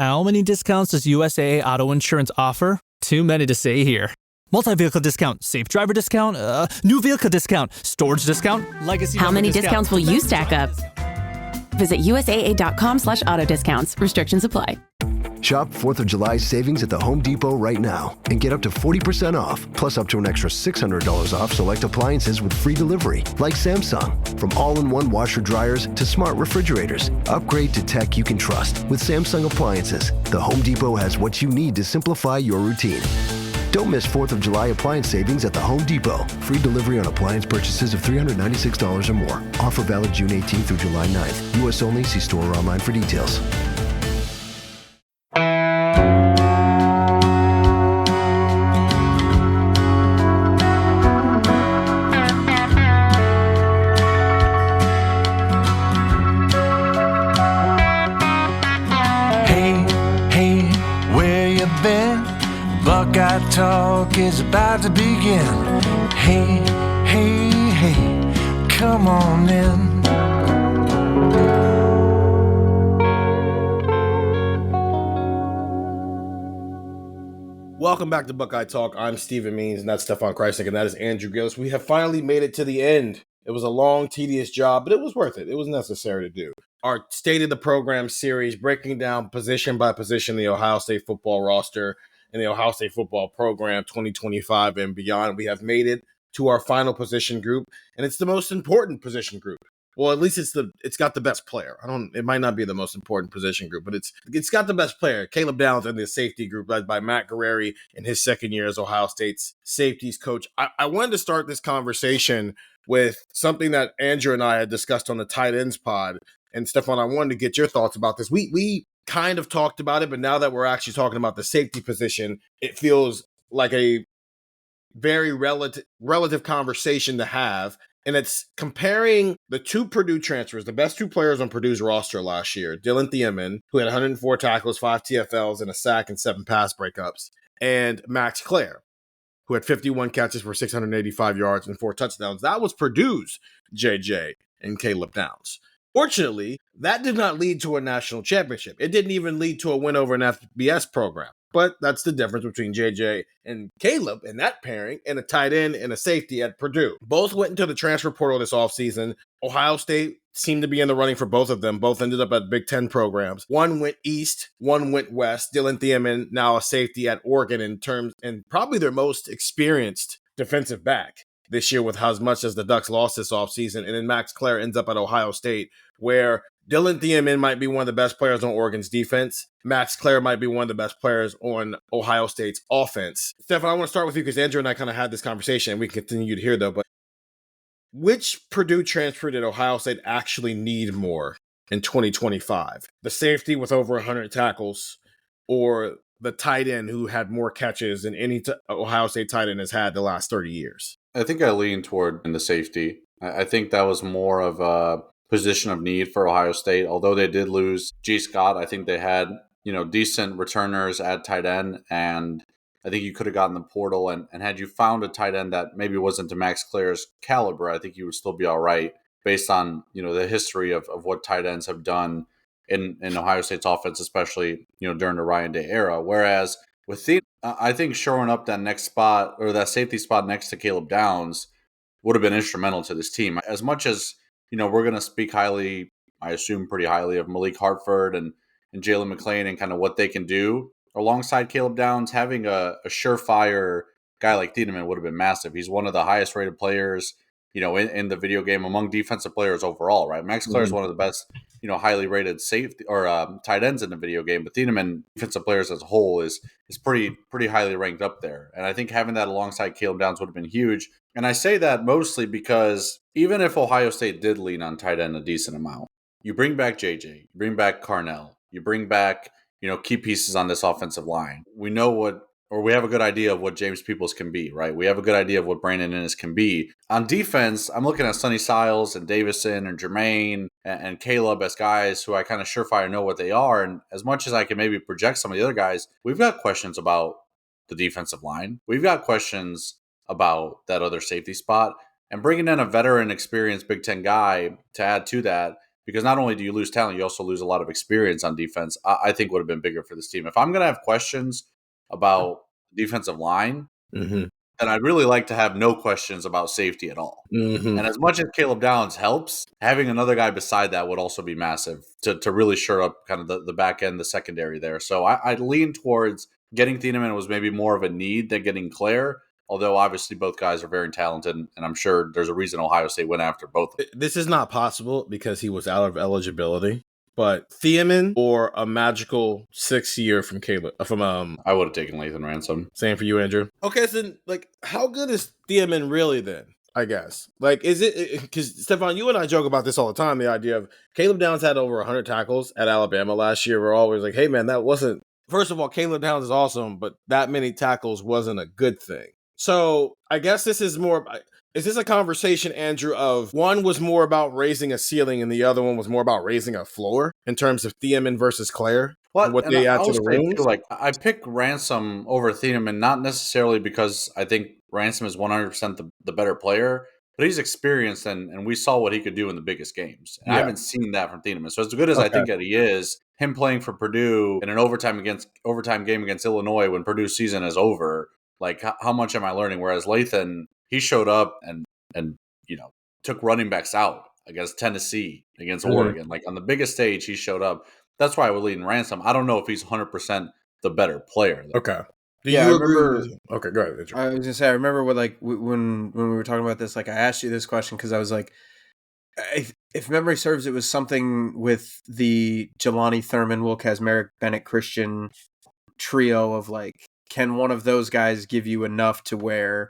How many discounts does USAA Auto Insurance offer? Too many to say here. Multi-vehicle discount, safe driver discount, new vehicle discount, storage discount, legacy. How many discounts will you stack up? Visit USAA.com/auto discounts. Restrictions apply. Shop 4th of July savings at the Home Depot right now and get up to 40% off, plus up to an extra $600 off select appliances with free delivery, like Samsung. From all-in-one washer dryers to smart refrigerators, upgrade to tech you can trust with Samsung appliances. The Home Depot has what you need to simplify your routine. Don't miss 4th of July appliance savings at the Home Depot. Free delivery on appliance purchases of $396 or more. Offer valid June 18th through July 9th. U.S. only. See store or online for details. Buckeye Talk is about to begin. Hey, hey, hey, come on in. Welcome back to Buckeye Talk. I'm Stephen Means, and that's Stefan Krajisnik, and that is Andrew Gillis. We have finally made it to the end. It was a long, tedious job, but it was worth it. It was necessary to do. Our State of the Program series, breaking down position by position the Ohio State football roster and the Ohio State football program 2025 and beyond. We have made it to our final position group, and it's the most important position group. Well, at least it's got the best player. It might not be the most important position group, but it's got the best player. Caleb Downs in the safety group, led by Matt Guerrieri in his second year as Ohio State's safeties coach. I wanted to start this conversation with something that Andrew and I had discussed on the tight ends pod. And Stefan, I wanted to get your thoughts about this. We kind of talked about it, but now that we're actually talking about the safety position, it feels like a very relative conversation to have. And it's comparing the two Purdue transfers, the best two players on Purdue's roster last year, Dylan Thiemann, who had 104 tackles, 5 TFLs, and a sack and 7 pass breakups, and Max Clare, who had 51 catches for 685 yards and 4 touchdowns. That was Purdue's JJ and Caleb Downs. Fortunately, that did not lead to a national championship. It didn't even lead to a win over an FBS program. But that's the difference between JJ and Caleb in that pairing and a tight end and a safety at Purdue. Both went into the transfer portal this offseason. Ohio State seemed to be in the running for both of them. Both ended up at Big Ten programs. One went east, one went west. Dylan Thiemann, now a safety at Oregon and probably their most experienced defensive back this year with as much as the Ducks lost this offseason. And then Max Clare ends up at Ohio State, where Dylan Thiemann might be one of the best players on Oregon's defense. Max Clare might be one of the best players on Ohio State's offense. Stefan, I want to start with you because Andrew and I kind of had this conversation, and we can continue to hear, though. But which Purdue transfer did Ohio State actually need more in 2025? The safety with over 100 tackles or the tight end who had more catches than any Ohio State tight end has had the last 30 years? I think I lean toward in the safety. I think that was more of a position of need for Ohio State. Although they did lose G. Scott, I think they had, decent returners at tight end, and I think you could have gotten the portal and had you found a tight end that maybe wasn't to Max Clare's caliber, I think you would still be all right based on, the history of what tight ends have done in Ohio State's offense, especially, during the Ryan Day era. Whereas with I think shoring up that next spot or that safety spot next to Caleb Downs would have been instrumental to this team. As much as, we're going to speak highly, I assume pretty highly, of Malik Hartford and Jalen McClain and kind of what they can do alongside Caleb Downs, having a surefire guy like Thiemann would have been massive. He's one of the highest rated players, in the video game among defensive players overall, right? Max Clare is one of the best, highly rated safety or tight ends in the video game, but Thiemann defensive players as a whole is pretty highly ranked up there. And I think having that alongside Caleb Downs would have been huge. And I say that mostly because even if Ohio State did lean on tight end a decent amount, you bring back JJ, you bring back Carnell, you bring back, key pieces on this offensive line. We have a good idea of what James Peoples can be, right? We have a good idea of what Brandon Ennis can be. On defense, I'm looking at Sonny Siles and Davison and Jermaine and Caleb as guys who I kind of surefire know what they are. And as much as I can maybe project some of the other guys, we've got questions about the defensive line. We've got questions about that other safety spot. And bringing in a veteran, experienced Big Ten guy to add to that, because not only do you lose talent, you also lose a lot of experience on defense, I think would have been bigger for this team. If I'm going to have questions about defensive line, Mm-hmm. then I'd really like to have no questions about safety at all. Mm-hmm. And as much as Caleb Downs helps, having another guy beside that would also be massive to really shore up kind of the back end, the secondary there. So I'd lean towards getting Thieneman was maybe more of a need than getting Claire, although obviously both guys are very talented, and I'm sure there's a reason Ohio State went after both of them. This is not possible because he was out of eligibility. But Thieneman or a magical 6 year from Caleb I would have taken Lathan Ransom. same for you, Andrew. Okay, so like, how good is Thieneman really then? I guess. Like, is it because Stefan, you and I joke about this all the time, the idea of Caleb Downs had over 100 tackles at Alabama last year. We're always like, hey man, that wasn't, first of all, Caleb Downs is awesome, but that many tackles wasn't a good thing. So I guess this is more, is this a conversation, Andrew, of one was more about raising a ceiling and the other one was more about raising a floor in terms of Thieneman versus Claire? What they add to the rooms? Like, I pick Ransom over Thieneman, not necessarily because I think Ransom is 100% the better player, but he's experienced and we saw what he could do in the biggest games. And I haven't seen that from Thieneman. So as good as I think that he is, him playing for Purdue in an overtime game against Illinois when Purdue's season is over, like how much am I learning? Whereas Lathan, he showed up and took running backs out against Tennessee, against Oregon. Like on the biggest stage, he showed up. That's why I would lead in Ransom. I don't know if he's 100% the better player, though. Okay. Do Yeah, you I agree? remember- Okay, go ahead, Andrew. I was gonna say, I remember when we were talking about this, like I asked you this question because I was like, if memory serves, it was something with the Jelani Thurman, Will Kazmarek, Bennett Christian trio of like, can one of those guys give you enough to where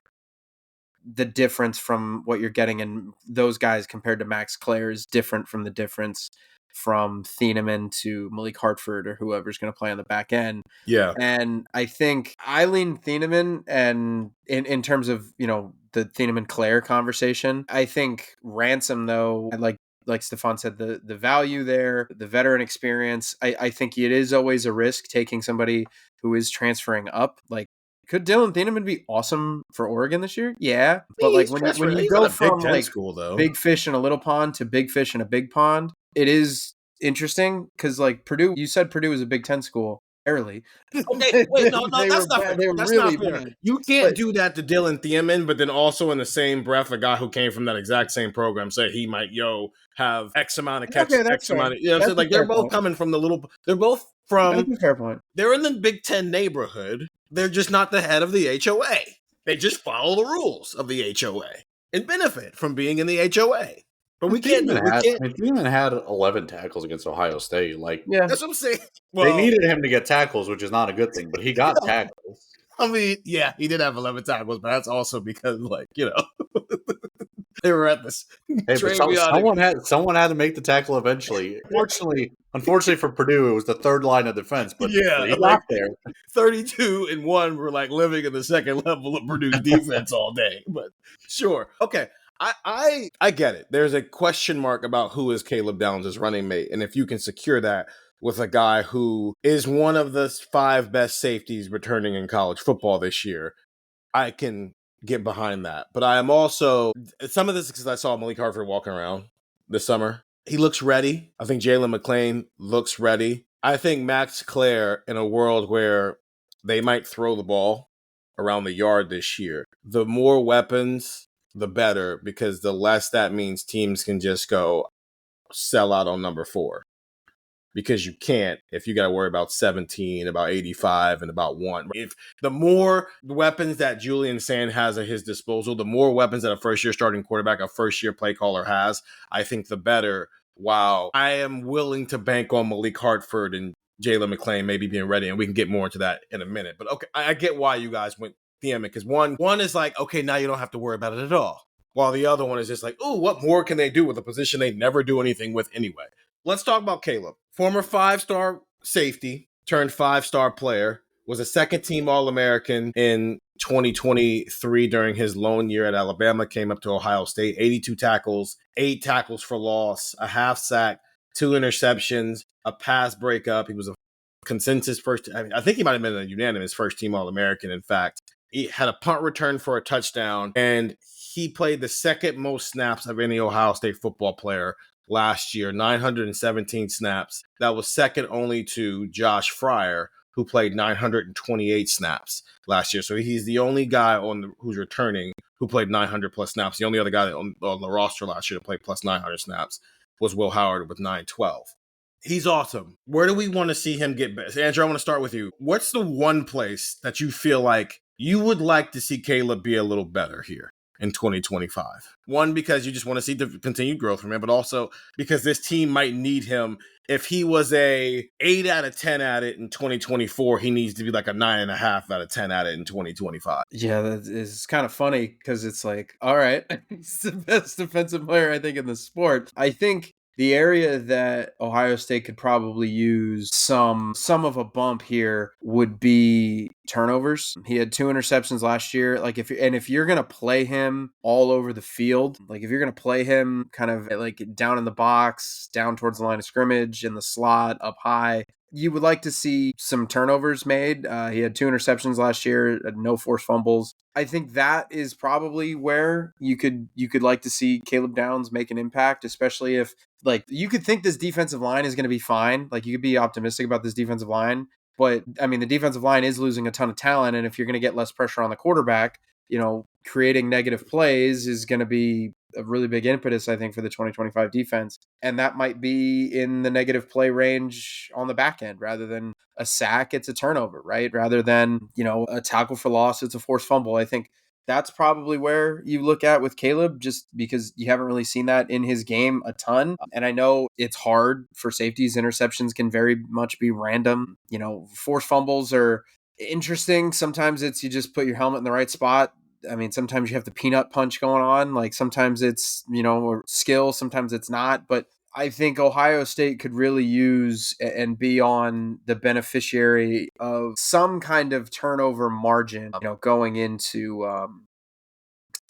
the difference from what you're getting in those guys compared to Max Clare is different from the difference from Thieneman to Malik Hartford or whoever's going to play on the back end. Yeah. And I think I lean Thieneman, and in terms of, the Thieneman-Clare conversation, I think Ransom, though, like Stefan said, the value there, the veteran experience, I think it is always a risk taking somebody who is transferring up. Like, could Dylan Thieneman be awesome for Oregon this year? Yeah. But like when you go from like school, though, big fish in a little pond to big fish in a big pond, it is interesting because like Purdue, you said Purdue was a Big Ten school early. Okay, wait, no, that's not fair. That's really not fair. bad. You can't do that to Dylan Thieneman, but then also in the same breath, a guy who came from that exact same program say he might have X amount of catches, Okay, that's X amount of, fair. I'm saying? Like, they're both point. coming from they're both from, That's a fair point. they're in the Big Ten neighborhood. They're just not the head of the HOA. They just follow the rules of the HOA and benefit from being in the HOA. But we can't. Thieneman had 11 tackles against Ohio State. Like, Yeah. That's what I'm saying. they needed him to get tackles, which is not a good thing, but he got tackles. I mean, yeah, he did have 11 tackles, but that's also because, like, they were at this. Hey, but someone had to make the tackle eventually. Unfortunately for Purdue, it was the third line of defense, but Yeah, he got there. 32 and 1 were like living in the second level of Purdue's defense all day. But sure. Okay. I get it. There's a question mark about who is Caleb Downs' running mate. And if you can secure that with a guy who is one of the 5 best safeties returning in college football this year, I can get behind that. But I am also, some of this because I saw Malik Hartford walking around this summer. He looks ready. I think Jalen McClain looks ready. I think Max Clare, in a world where they might throw the ball around the yard this year, the more weapons, the better, because the less that means teams can just go sell out on number 4. Because you can't if you got to worry about 17, about 85, and about 1. If the more weapons that Julian Sand has at his disposal, the more weapons that a first-year starting quarterback, a first-year play caller has, I think the better. Wow. I am willing to bank on Malik Hartford and Jalen McClain maybe being ready, and we can get more into that in a minute. But okay, I get why you guys went Thieneman, because one is like, okay, now you don't have to worry about it at all. While the other one is just like, oh, what more can they do with a position they never do anything with anyway? Let's talk about Caleb. Former 5-star safety turned 5-star player, was a second-team All-American in 2023 during his lone year at Alabama, came up to Ohio State, 82 tackles, 8 tackles for loss, a half sack, 2 interceptions, a pass breakup. He was a consensus first. I think he might have been a unanimous first-team All-American, in fact. He had a punt return for a touchdown, and he played the second most snaps of any Ohio State football player last year, 917 snaps. That was second only to Josh Fryer, who played 928 snaps last year. So he's the only guy who's returning who played 900 plus snaps. The only other guy on the roster last year to play plus 900 snaps was Will Howard with 912. He's awesome. Where do we want to see him get better? Andrew, I want to start with you. What's the one place that you feel like you would like to see Caleb be a little better here in 2025? One, because you just want to see the continued growth from him, but also because this team might need him. If he was a 8 out of 10 at it in 2024, he needs to be like a 9.5 out of 10 at it in 2025. Yeah, that is kind of funny because it's like, all right, he's the best defensive player, I think, in the sport. I think the area that Ohio State could probably use some of a bump here would be turnovers. He had 2 interceptions last year. Like if you're going to play him all over the field, like if you're going to play him kind of like down in the box, down towards the line of scrimmage, in the slot, up high, you would like to see some turnovers made. He had 2 interceptions last year, no forced fumbles. I think that is probably where you could like to see Caleb Downs make an impact, especially if like you could think this defensive line is going to be fine. Like you could be optimistic about this defensive line, but I mean the defensive line is losing a ton of talent, and if you're going to get less pressure on the quarterback, creating negative plays is going to be a really big impetus, I think, for the 2025 defense. And that might be in the negative play range on the back end. Rather than a sack, it's a turnover, right? Rather than, a tackle for loss, it's a forced fumble. I think that's probably where you look at with Caleb, just because you haven't really seen that in his game a ton. And I know it's hard for safeties. Interceptions can very much be random. Forced fumbles are interesting. Sometimes it's you just put your helmet in the right spot. I mean, sometimes you have the peanut punch going on. Like sometimes it's, skill, sometimes it's not. But I think Ohio State could really use and be on the beneficiary of some kind of turnover margin, going into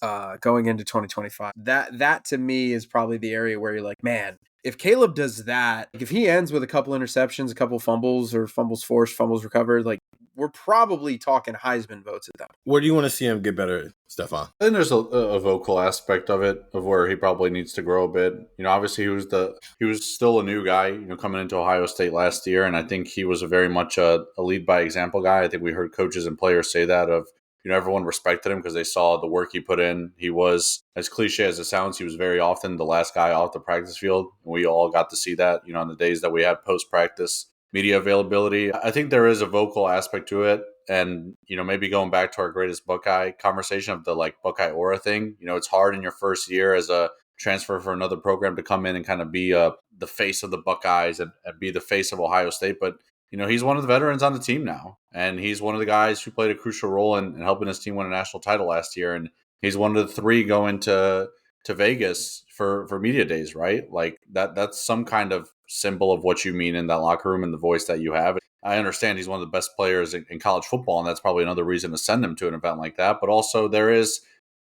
2025. That to me is probably the area where you're like, man, if Caleb does that, like if he ends with a couple interceptions, a couple fumbles or fumbles forced, fumbles recovered, like we're probably talking Heisman votes at that. Where do you want to see him get better, Stefan? I think there's a vocal aspect of it, of where he probably needs to grow a bit. Obviously he was still a new guy, coming into Ohio State last year, and I think he was very much a lead by example guy. I think we heard coaches and players say that of, everyone respected him because they saw the work he put in. He was, as cliche as it sounds, he was very often the last guy off the practice field. And we all got to see that, on the days that we had post-practice media availability. I think there is a vocal aspect to it. And, maybe going back to our greatest Buckeye conversation of the Buckeye aura thing, it's hard in your first year as a transfer for another program to come in and kind of be the face of the Buckeyes and be the face of Ohio State. But, he's one of the veterans on the team now. And he's one of the guys who played a crucial role in helping his team win a national title last year. And he's one of the 3 going to Vegas for media days, right? Like that's some kind of symbol of what you mean in that locker room and the voice that you have. I understand he's one of the best players in college football, and that's probably another reason to send him to an event like that. But also there is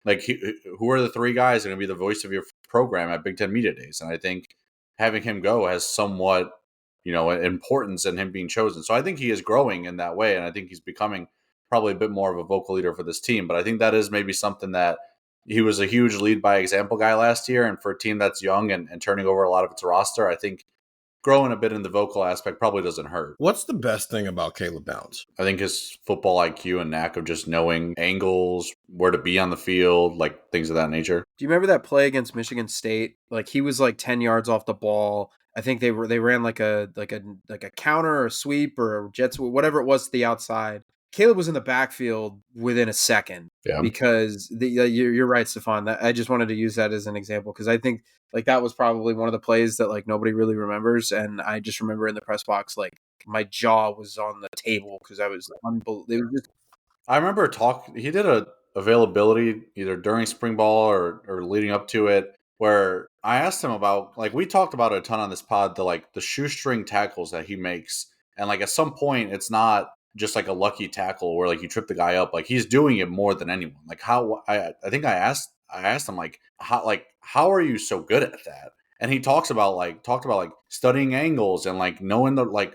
who are the 3 guys going to be the voice of your program at Big Ten Media Days? And I think having him go has somewhat, importance in him being chosen. So I think he is growing in that way, and I think he's becoming probably a bit more of a vocal leader for this team. But I think that is maybe something that he was a huge lead by example guy last year, and for a team that's young and turning over a lot of its roster, I think growing a bit in the vocal aspect probably doesn't hurt. What's the best thing about Caleb Downs? I think his football IQ and knack of just knowing angles, where to be on the field, things of that nature. Do you remember that play against Michigan State? He was 10 yards off the ball. I think they ran like a counter or a sweep or a jet sweep, whatever it was, to the outside. Caleb was in the backfield within a second. Yeah. Because you're right, Stefan. I just wanted to use that as an example because I think that was probably one of the plays that nobody really remembers, and I just remember in the press box my jaw was on the table because I was unbelievable. I remember he did a availability either during spring ball or leading up to it, where I asked him about, we talked about it a ton on this pod, the shoestring tackles that he makes. And at some point, it's not just a lucky tackle where you trip the guy up. He's doing it more than anyone. I think I asked him how are you so good at that? And he talked about studying angles and knowing the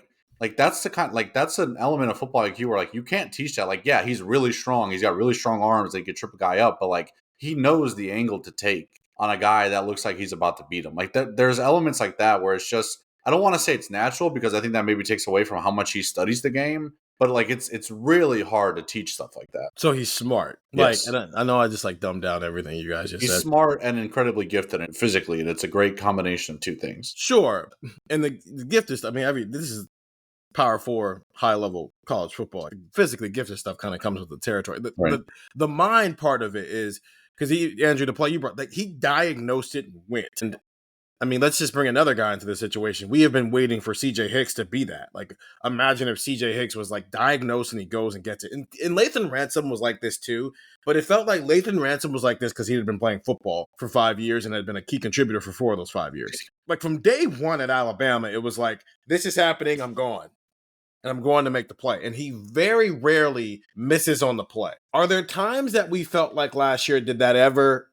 that's the kind that's an element of football IQ where you can't teach that. Yeah, he's really strong. He's got really strong arms. They could trip a guy up, but he knows the angle to take on a guy that looks like he's about to beat him. Like there's elements like that where it's just, I don't want to say it's natural because I think that maybe takes away from how much he studies the game. But like it's really hard to teach stuff like that. So he's smart. Yes. Like, and I know I just like dumbed down everything you guys just He's said. smart and incredibly gifted and physically, and it's a great combination of two things. Sure. And the gifted stuff, this is Power 4 high level college football. Physically gifted stuff kind of comes with the territory. The mind part of it is because Andrew, the play you brought, like he diagnosed it and went. And I mean, let's just bring another guy into the situation. We have been waiting for CJ Hicks to be that. Like, imagine if CJ Hicks was like diagnosed and he goes and gets it. And Lathan Ransom was like this too, but it felt like Lathan Ransom was like this because he had been playing football for 5 years and had been a key contributor for 4 of those 5 years. Like from day one at Alabama, it was like, this is happening, I'm gone. And I'm going to make the play. And he very rarely misses on the play. Are there times that we felt like last year, did that ever?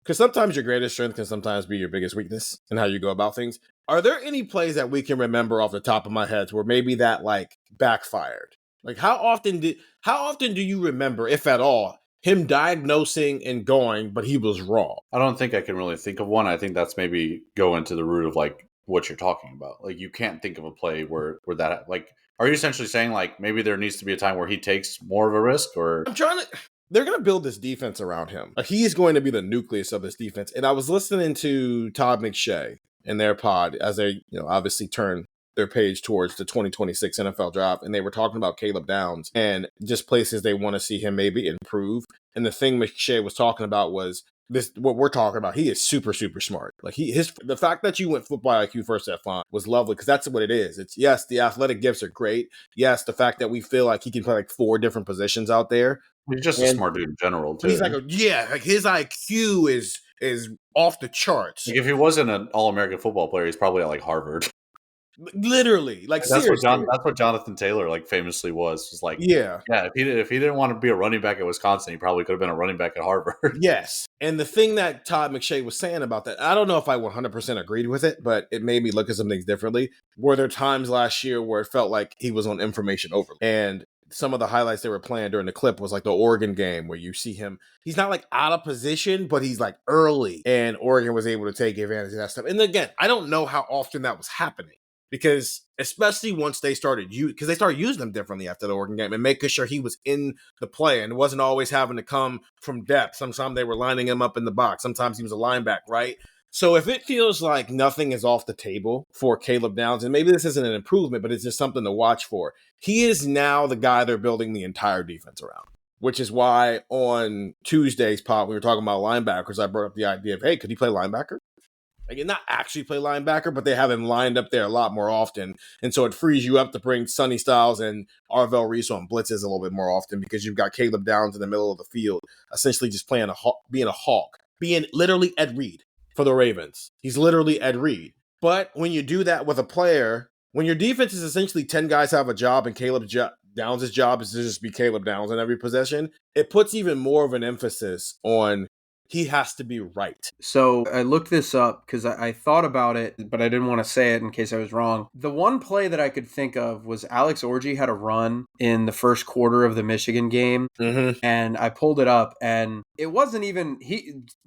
Because sometimes your greatest strength can sometimes be your biggest weakness in how you go about things. Are there any plays that we can remember off the top of my head where maybe that like backfired? Like how often do you remember, if at all, him diagnosing and going, but he was wrong? I don't think I can really think of one. I think that's maybe go into the root of like what you're talking about. Like you can't think of a play where that, like, are you essentially saying like maybe there needs to be a time where he takes more of a risk? Or they're going to build this defense around him. Like he's going to be the nucleus of this defense. And I was listening to Todd McShay in their pod as they, obviously turn their page towards the 2026 NFL draft. And they were talking about Caleb Downs and just places they want to see him maybe improve. And the thing McShay was talking about was what we're talking about. He is super, super smart. Like the fact that you went football IQ first, Stefan, was lovely because that's what it is. It's yes, the athletic gifts are great. Yes, the fact that we feel like he can play like 4 different positions out there. He's just a smart dude in general, too. He's like, like his IQ is off the charts. Like if he wasn't an All-American football player, he's probably at like Harvard. Literally, like that's seriously. what Jonathan Taylor like famously was like. Yeah. If he didn't want to be a running back at Wisconsin, he probably could have been a running back at Harvard. Yes, and the thing that Todd McShay was saying about that, I don't know if I 100% agreed with it, but it made me look at some things differently. Were there times last year where it felt like he was on information overload? And some of the highlights they were playing during the clip was like the Oregon game where you see him, he's not like out of position, but he's like early, and Oregon was able to take advantage of that stuff. And again, I don't know how often that was happening. Because especially once they started using them differently after the Oregon game and making sure he was in the play and it wasn't always having to come from depth. Sometimes they were lining him up in the box. Sometimes he was a linebacker, right? So if it feels like nothing is off the table for Caleb Downs, and maybe this isn't an improvement, but it's just something to watch for, he is now the guy they're building the entire defense around. Which is why on Tuesday's pod, we were talking about linebackers, I brought up the idea of, hey, could he play linebacker? Like, not actually play linebacker, but they have him lined up there a lot more often. And so it frees you up to bring Sonny Styles and Arvell Reese on blitzes a little bit more often because you've got Caleb Downs in the middle of the field, essentially just being a hawk, being literally Ed Reed for the Ravens. He's literally Ed Reed. But when you do that with a player, when your defense is essentially 10 guys have a job and Caleb Downs' job is to just be Caleb Downs in every possession, it puts even more of an emphasis on he has to be right. So I looked this up because I thought about it, but I didn't want to say it in case I was wrong. The one play that I could think of was Alex Orji had a run in the first quarter of the Michigan game. Mm-hmm. And I pulled it up and it wasn't even,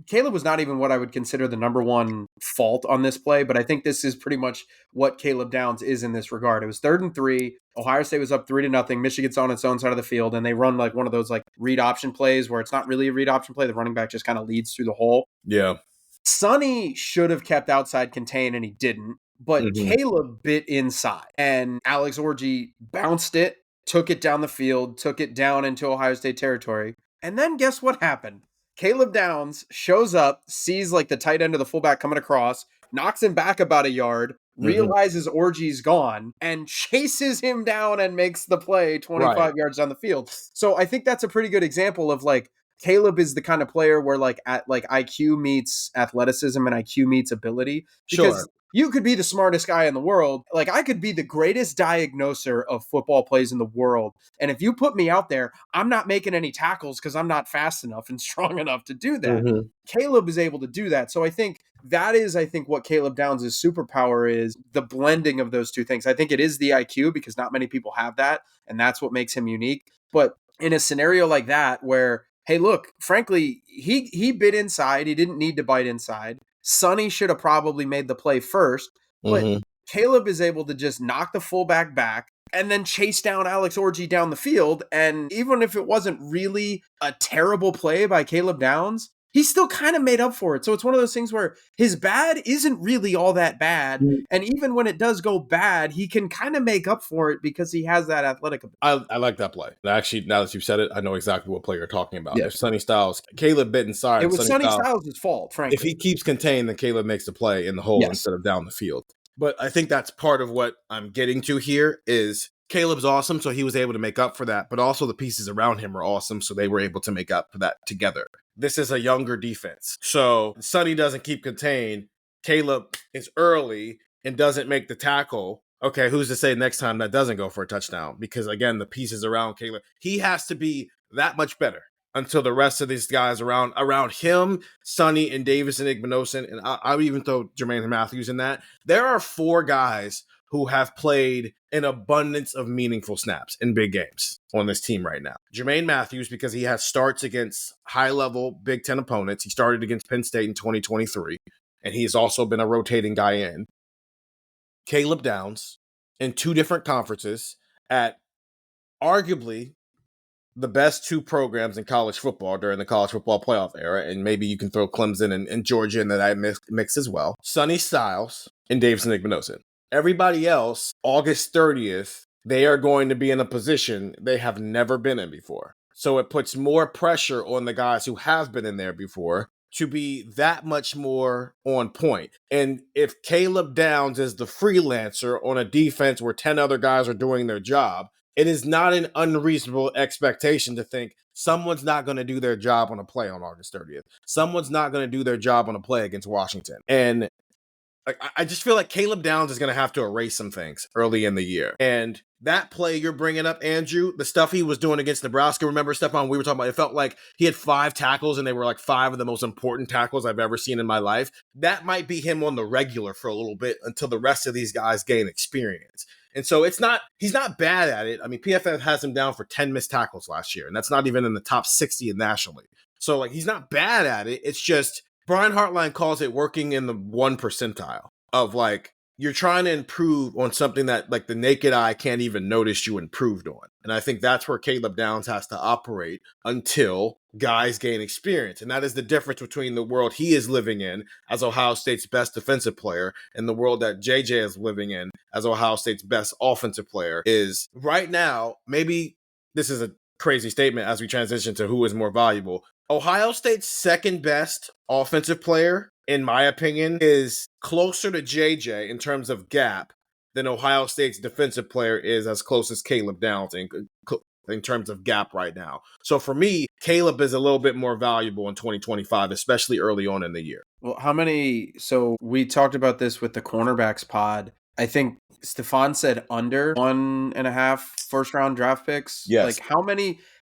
Caleb was not even what I would consider the number one fault on this play, but I think this is pretty much what Caleb Downs is in this regard. It was 3rd and 3. Ohio State was up 3-0. Michigan's on its own side of the field, and they run like one of those like read option plays where it's not really a read option play. The running back just kind of leads through the hole. Yeah. Sonny should have kept outside contain, and he didn't. But Caleb bit inside, and Alex Orji bounced it, took it down the field, took it down into Ohio State territory. And then guess what happened? Caleb Downs shows up, sees like the tight end of the fullback coming across, knocks him back about a yard, realizes Orji's gone, and chases him down and makes the play 25 yards down the field. So I think that's a pretty good example of like Caleb is the kind of player where like IQ meets athleticism and IQ meets ability. Because you could be the smartest guy in the world. Like I could be the greatest diagnoser of football plays in the world. And if you put me out there, I'm not making any tackles because I'm not fast enough and strong enough to do that. Caleb is able to do that. So I think that is, what Caleb Downs' superpower is, the blending of those two things. I think it is the IQ because not many people have that. And that's what makes him unique. But in a scenario like that where hey, look, frankly, he bit inside. He didn't need to bite inside. Sonny should have probably made the play first, but Caleb is able to just knock the fullback back and then chase down Alex Orji down the field. And even if it wasn't really a terrible play by Caleb Downs, he still kind of made up for it. So it's one of those things where his bad isn't really all that bad. And even when it does go bad, he can kind of make up for it because he has that athletic ability. I like that play. Actually, now that you've said it, I know exactly what play you're talking about. If Sonny Styles, Caleb bit inside. It was Sonny Styles' fault, frankly. If he keeps contained, then Caleb makes the play in the hole instead of down the field. But I think that's part of what I'm getting to here is Caleb's awesome, so he was able to make up for that. But also the pieces around him are awesome, so they were able to make up for that together. This is a younger defense. So Sonny doesn't keep contained. Caleb is early and doesn't make the tackle. Okay, who's to say next time that doesn't go for a touchdown? Because, again, the pieces around Caleb, he has to be that much better until the rest of these guys around him, Sonny and Davis and Igbinosin, and I would even throw Jermaine Matthews in that. There are 4 guys who have played an abundance of meaningful snaps in big games on this team right now. Jermaine Matthews, because he has starts against high-level Big Ten opponents. He started against Penn State in 2023, and he's also been a rotating guy in. Caleb Downs in 2 different conferences at arguably the best 2 programs in college football during the college football playoff era, and maybe you can throw Clemson and Georgia in that mix as well. Sonny Styles and Davison Igbinosin. Everybody else, August 30th, they are going to be in a position they have never been in before. So it puts more pressure on the guys who have been in there before to be that much more on point. And if Caleb Downs is the freelancer on a defense where 10 other guys are doing their job, it is not an unreasonable expectation to think someone's not going to do their job on a play on August 30th. Someone's not going to do their job on a play against Washington. And I just feel like Caleb Downs is going to have to erase some things early in the year. And that play you're bringing up, Andrew, the stuff he was doing against Nebraska, remember, Stefan, we were talking about, it felt like he had 5 tackles and they were like 5 of the most important tackles I've ever seen in my life. That might be him on the regular for a little bit until the rest of these guys gain experience. And so he's not bad at it. I mean, PFF has him down for 10 missed tackles last year, and that's not even in the top 60 nationally. So like, he's not bad at it. It's just Brian Hartline calls it working in the 1 percentile of like, you're trying to improve on something that like the naked eye can't even notice you improved on. And I think that's where Caleb Downs has to operate until guys gain experience. And that is the difference between the world he is living in as Ohio State's best defensive player and the world that JJ is living in as Ohio State's best offensive player. Is right now, maybe this is a crazy statement as we transition to who is more valuable. Ohio State's second best offensive player, in my opinion, is closer to JJ in terms of gap than Ohio State's defensive player is as close as Caleb Downs in terms of gap right now. So for me, Caleb is a little bit more valuable in 2025, especially early on in the year. Well, so we talked about this with the cornerbacks pod. I think Stefan said under 1.5 first-round draft picks. Yes. Like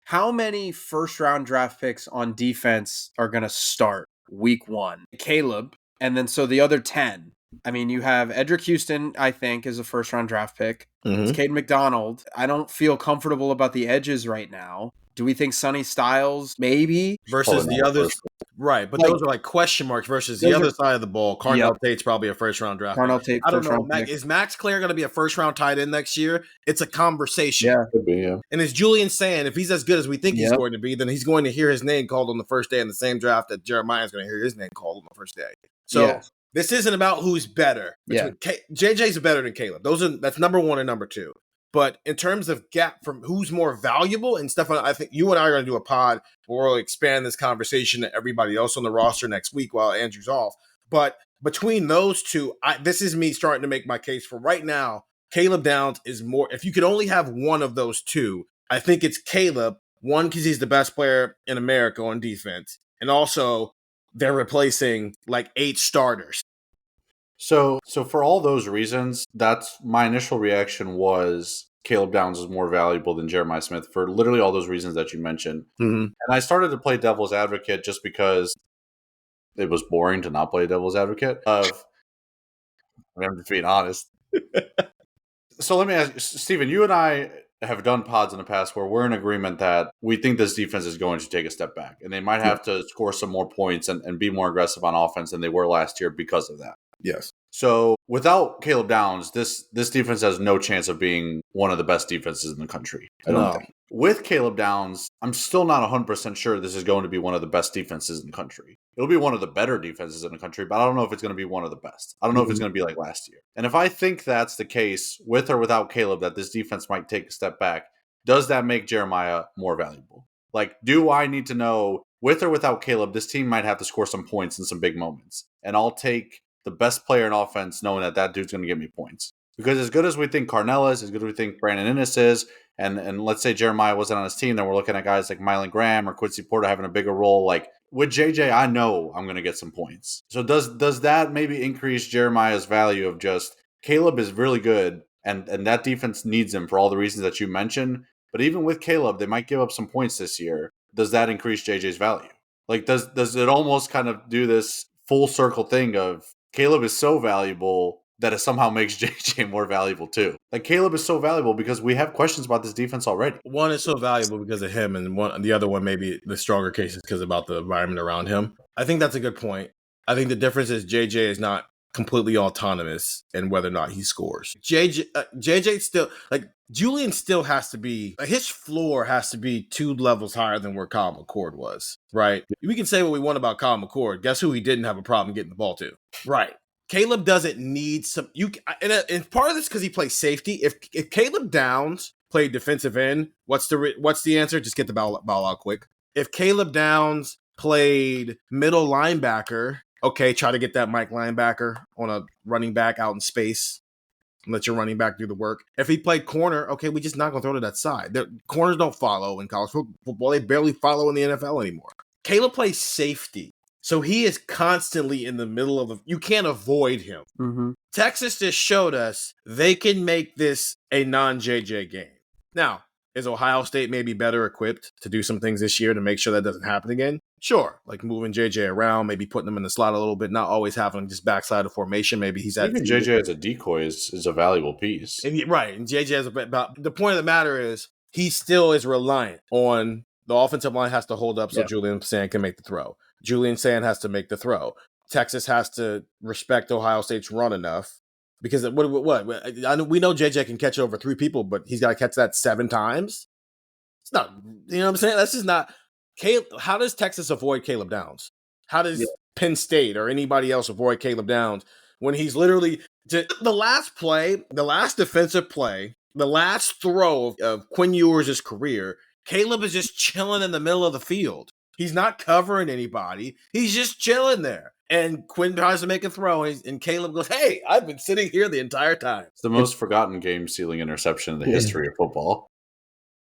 how many first-round draft picks on defense are going to start week 1? Caleb, and then so the other 10. I mean, you have Edric Houston, I think, is a first-round draft pick. It's Caden McDonald. I don't feel comfortable about the edges right now. Do we think Sonny Styles maybe? Versus the others. Right, but those are like question marks versus the other side of the ball. Carnell Tate's probably a first-round draft pick. I don't know. Is Max Clare going to be a first-round tight end next year? It's a conversation. Yeah, could be, yeah. And as Julian's saying, if he's as good as we think he's going to be, then he's going to hear his name called on the first day in the same draft that Jeremiah's going to hear his name called on the first day. So this isn't about who's better. JJ's better than Caleb. That's number 1 and number 2. But in terms of gap from who's more valuable, and Stefan, I think you and I are going to do a pod where we'll expand this conversation to everybody else on the roster next week while Andrew's off. But between those two, this is me starting to make my case for right now. Caleb Downs is more, if you could only have one of those two, I think it's Caleb. One, because he's the best player in America on defense. And also, they're replacing like 8 starters. So for all those reasons, that's my initial reaction was Caleb Downs is more valuable than Jeremiah Smith for literally all those reasons that you mentioned. And I started to play devil's advocate just because it was boring to not play devil's advocate. I'm just being honest. So let me ask you, Steven, you and I have done pods in the past where we're in agreement that we think this defense is going to take a step back, and they might have to score some more points and be more aggressive on offense than they were last year because of that. Yes. So without Caleb Downs, this defense has no chance of being one of the best defenses in the country. I don't think. With Caleb Downs, I'm still not 100% sure this is going to be one of the best defenses in the country. It'll be one of the better defenses in the country, but I don't know if it's going to be one of the best. I don't know if it's going to be like last year. And if I think that's the case, with or without Caleb, that this defense might take a step back, does that make Jeremiah more valuable? Like, do I need to know, with or without Caleb, this team might have to score some points in some big moments. And I'll take the best player in offense knowing that dude's going to give me points. Because as good as we think Carnell is, as good as we think Brandon Innes is, and let's say Jeremiah wasn't on his team, then we're looking at guys like Mylan Graham or Quincy Porter having a bigger role. Like, with JJ, I know I'm going to get some points. So does that maybe increase Jeremiah's value of just Caleb is really good, and that defense needs him for all the reasons that you mentioned. But even with Caleb, they might give up some points this year. Does that increase JJ's value? Like, does it almost kind of do this full circle thing of Caleb is so valuable that it somehow makes JJ more valuable too? Like, Caleb is so valuable because we have questions about this defense already. One is so valuable because of him, and the other one maybe the stronger case is because about the environment around him. I think that's a good point. I think the difference is JJ is not completely autonomous in whether or not he scores. JJ still, like, Julian still has to be, like, his floor has to be 2 levels higher than where Kyle McCord was, right? We can say what we want about Kyle McCord. Guess who he didn't have a problem getting the ball to? Right. Caleb doesn't need some, and part of this because he plays safety. If Caleb Downs played defensive end, what's the answer? Just get the ball out quick. If Caleb Downs played middle linebacker, okay, try to get that Mike linebacker on a running back out in space. Let your running back do the work. If he played corner, okay, we just not going to throw to that side. Corners don't follow in college football. They barely follow in the NFL anymore. Caleb plays safety. So he is constantly in the middle of you can't avoid him. Mm-hmm. Texas just showed us they can make this a non-JJ game. Now, is Ohio State maybe better equipped to do some things this year to make sure that doesn't happen again? Sure. Like moving JJ around, maybe putting him in the slot a little bit, not always having just backside of formation. Maybe he's even JJ as a decoy is a valuable piece. And right. And JJ has the point of the matter is he still is reliant on the offensive line has to hold up so Julian Sand can make the throw. Julian Sand has to make the throw. Texas has to respect Ohio State's run enough because we know JJ can catch over 3 people, but he's got to catch that 7 times. It's not, you know what I'm saying? That's just not. How does Texas avoid Caleb Downs? How does Penn State or anybody else avoid Caleb Downs when he's literally the last defensive play, the last throw of Quinn Ewers' career? Caleb is just chilling in the middle of the field. He's not covering anybody. He's just chilling there. And Quinn tries to make a throw, and Caleb goes, "Hey, I've been sitting here the entire time." It's the most forgotten game-sealing interception in the history of football.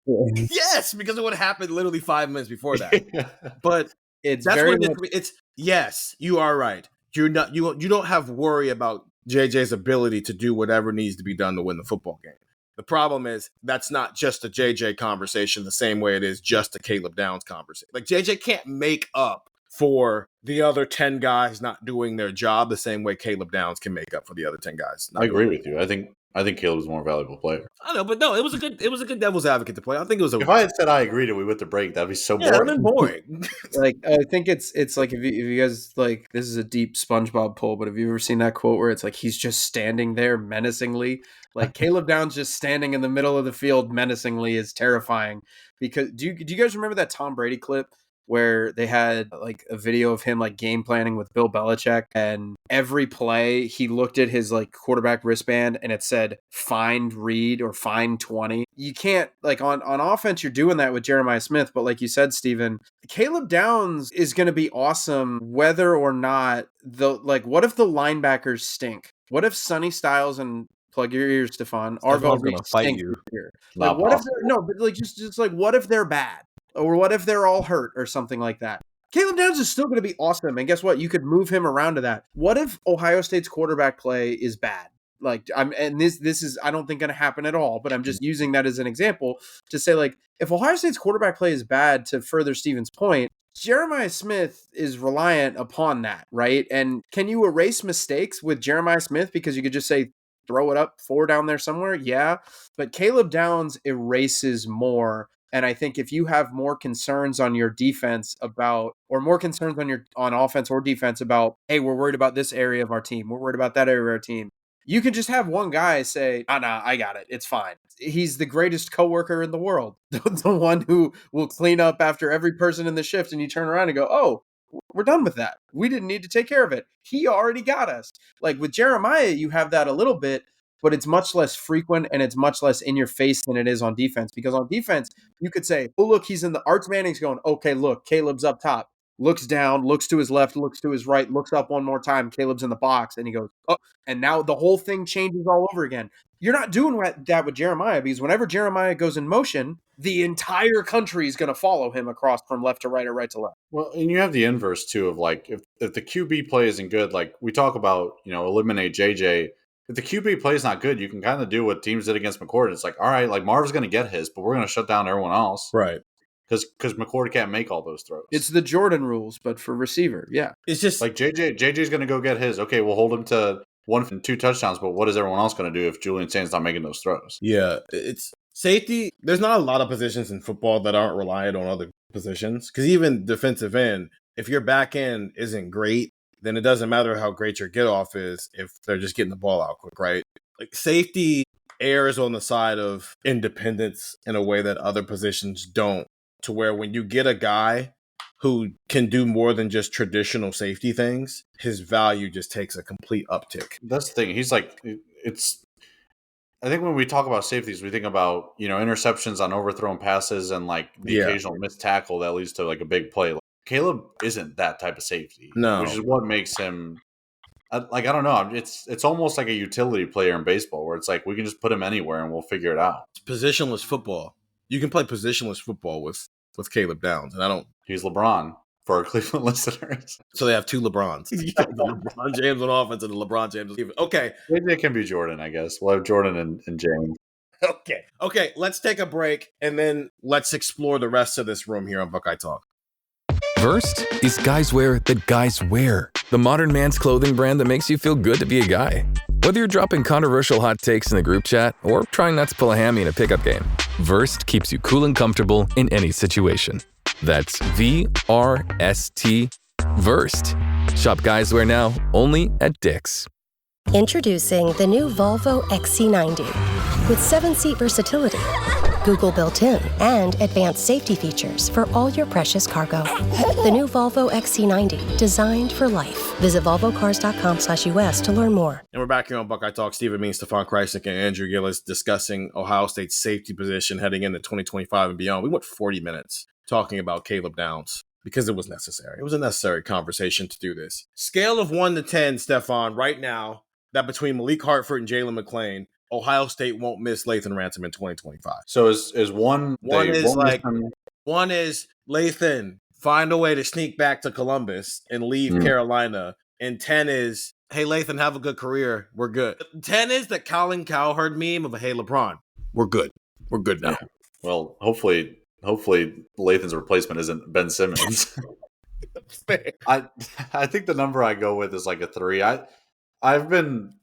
Yes, because it would have happened literally 5 minutes before that. But it's very much. Yes, you are right. You don't have worry about JJ's ability to do whatever needs to be done to win the football game. The problem is that's not just a JJ conversation the same way it is just a Caleb Downs conversation. Like, JJ can't make up for the other 10 guys not doing their job the same way Caleb Downs can make up for the other 10 guys. I agree with you. I think Caleb's a more valuable player. I know, but no, it was a good devil's advocate to play. I think it was if I had said I agreed and we went to break, that'd be so boring. Yeah, that'd been boring. Like, I think it's like if you guys, like, this is a deep SpongeBob pull, but have you ever seen that quote where it's like he's just standing there menacingly? Like, Caleb Downs just standing in the middle of the field menacingly is terrifying. Because do you guys remember that Tom Brady clip where they had like a video of him like game planning with Bill Belichick, and every play he looked at his like quarterback wristband and it said find read or find 20. You can't, like, on offense you're doing that with Jeremiah Smith, but like you said, Stephen, Caleb Downs is going to be awesome whether or not what if the linebackers stink? What if Sonny Styles and plug your ears, Stefan, are going to fight you here? Like, what if just like what if they're bad? Or what if they're all hurt or something like that? Caleb Downs is still going to be awesome. And guess what? You could move him around to that. What if Ohio State's quarterback play is bad? Like, this is, I don't think, going to happen at all, but I'm just using that as an example to say, like, if Ohio State's quarterback play is bad, to further Stephen's point, Jeremiah Smith is reliant upon that, right? And can you erase mistakes with Jeremiah Smith because you could just say throw it up 4 down there somewhere? Yeah. But Caleb Downs erases more. And I think if you have more concerns on your defense about, or more concerns on offense or defense about, hey, we're worried about this area of our team, we're worried about that area of our team, you can just have one guy say, nah, I got it. It's fine. He's the greatest coworker in the world. The one who will clean up after every person in the shift, and you turn around and go, oh, we're done with that. We didn't need to take care of it. He already got us. Like with Jeremiah, you have that a little bit, but it's much less frequent and it's much less in your face than it is on defense. Because on defense, you could say, oh, look, he's in the Arch Manning's going, okay, look, Caleb's up top. Looks down, looks to his left, looks to his right, looks up one more time. Caleb's in the box, and he goes, oh, and now the whole thing changes all over again. You're not doing that with Jeremiah, because whenever Jeremiah goes in motion, the entire country is going to follow him across from left to right or right to left. Well, and you have the inverse too of like if the QB play isn't good, like we talk about, eliminate JJ. If the QB play is not good, you can kind of do what teams did against McCord. It's like, all right, like Marv's going to get his, but we're going to shut down everyone else, Right? Because McCord can't make all those throws. It's the Jordan rules, but for receiver, yeah. It's just like JJ's going to go get his. Okay, we'll hold him to 1 and 2 touchdowns, but what is everyone else going to do if Julian Saint's not making those throws? Yeah, it's safety. There's not a lot of positions in football that aren't reliant on other positions. Because even defensive end, if your back end isn't great, then it doesn't matter how great your get off is if they're just getting the ball out quick, right? Like safety errs on the side of independence in a way that other positions don't. To where when you get a guy who can do more than just traditional safety things, his value just takes a complete uptick. That's the thing. He's like, I think when we talk about safeties, we think about, interceptions on overthrown passes and like the occasional missed tackle that leads to like a big play. Like, Caleb isn't that type of safety, which is what makes him like, I don't know. It's almost like a utility player in baseball where it's like, we can just put him anywhere and we'll figure it out. It's positionless football. You can play positionless football with Caleb Downs, and he's LeBron for our Cleveland listeners. So they have 2 LeBrons. LeBron James on offense and the LeBron James on defense. Okay. Maybe it can be Jordan, I guess. We'll have Jordan and James. Okay, let's take a break, and then let's explore the rest of this room here on Buckeye Talk. Versed is guys wear that guys wear. The modern man's clothing brand that makes you feel good to be a guy. Whether you're dropping controversial hot takes in the group chat or trying not to pull a hammy in a pickup game, Versed keeps you cool and comfortable in any situation. That's VRST, Versed. Shop guys wear now only at Dick's. Introducing the new Volvo XC90 with 7-seat versatility, Google built-in, and advanced safety features for all your precious cargo. The new Volvo XC90, designed for life. Visit volvocars.com/US to learn more. And we're back here on Buckeye Talk. Stephen Means, Stefan Krajisnik, and Andrew Gillis discussing Ohio State's safety position heading into 2025 and beyond. We went 40 minutes talking about Caleb Downs because it was necessary. It was a necessary conversation to do this. Scale of 1 to 10, Stefan, right now, that between Malik Hartford and Jalen McClain, Ohio State won't miss Lathan Ransom in 2025. So is one one is Lathan find a way to sneak back to Columbus and leave Carolina, and 10 is hey Lathan, have a good career, we're good. 10 is the Colin Cowherd meme of hey LeBron, we're good now. Yeah. Well, hopefully Lathan's replacement isn't Ben Simmons. I think the number I go with is like a 3. I've been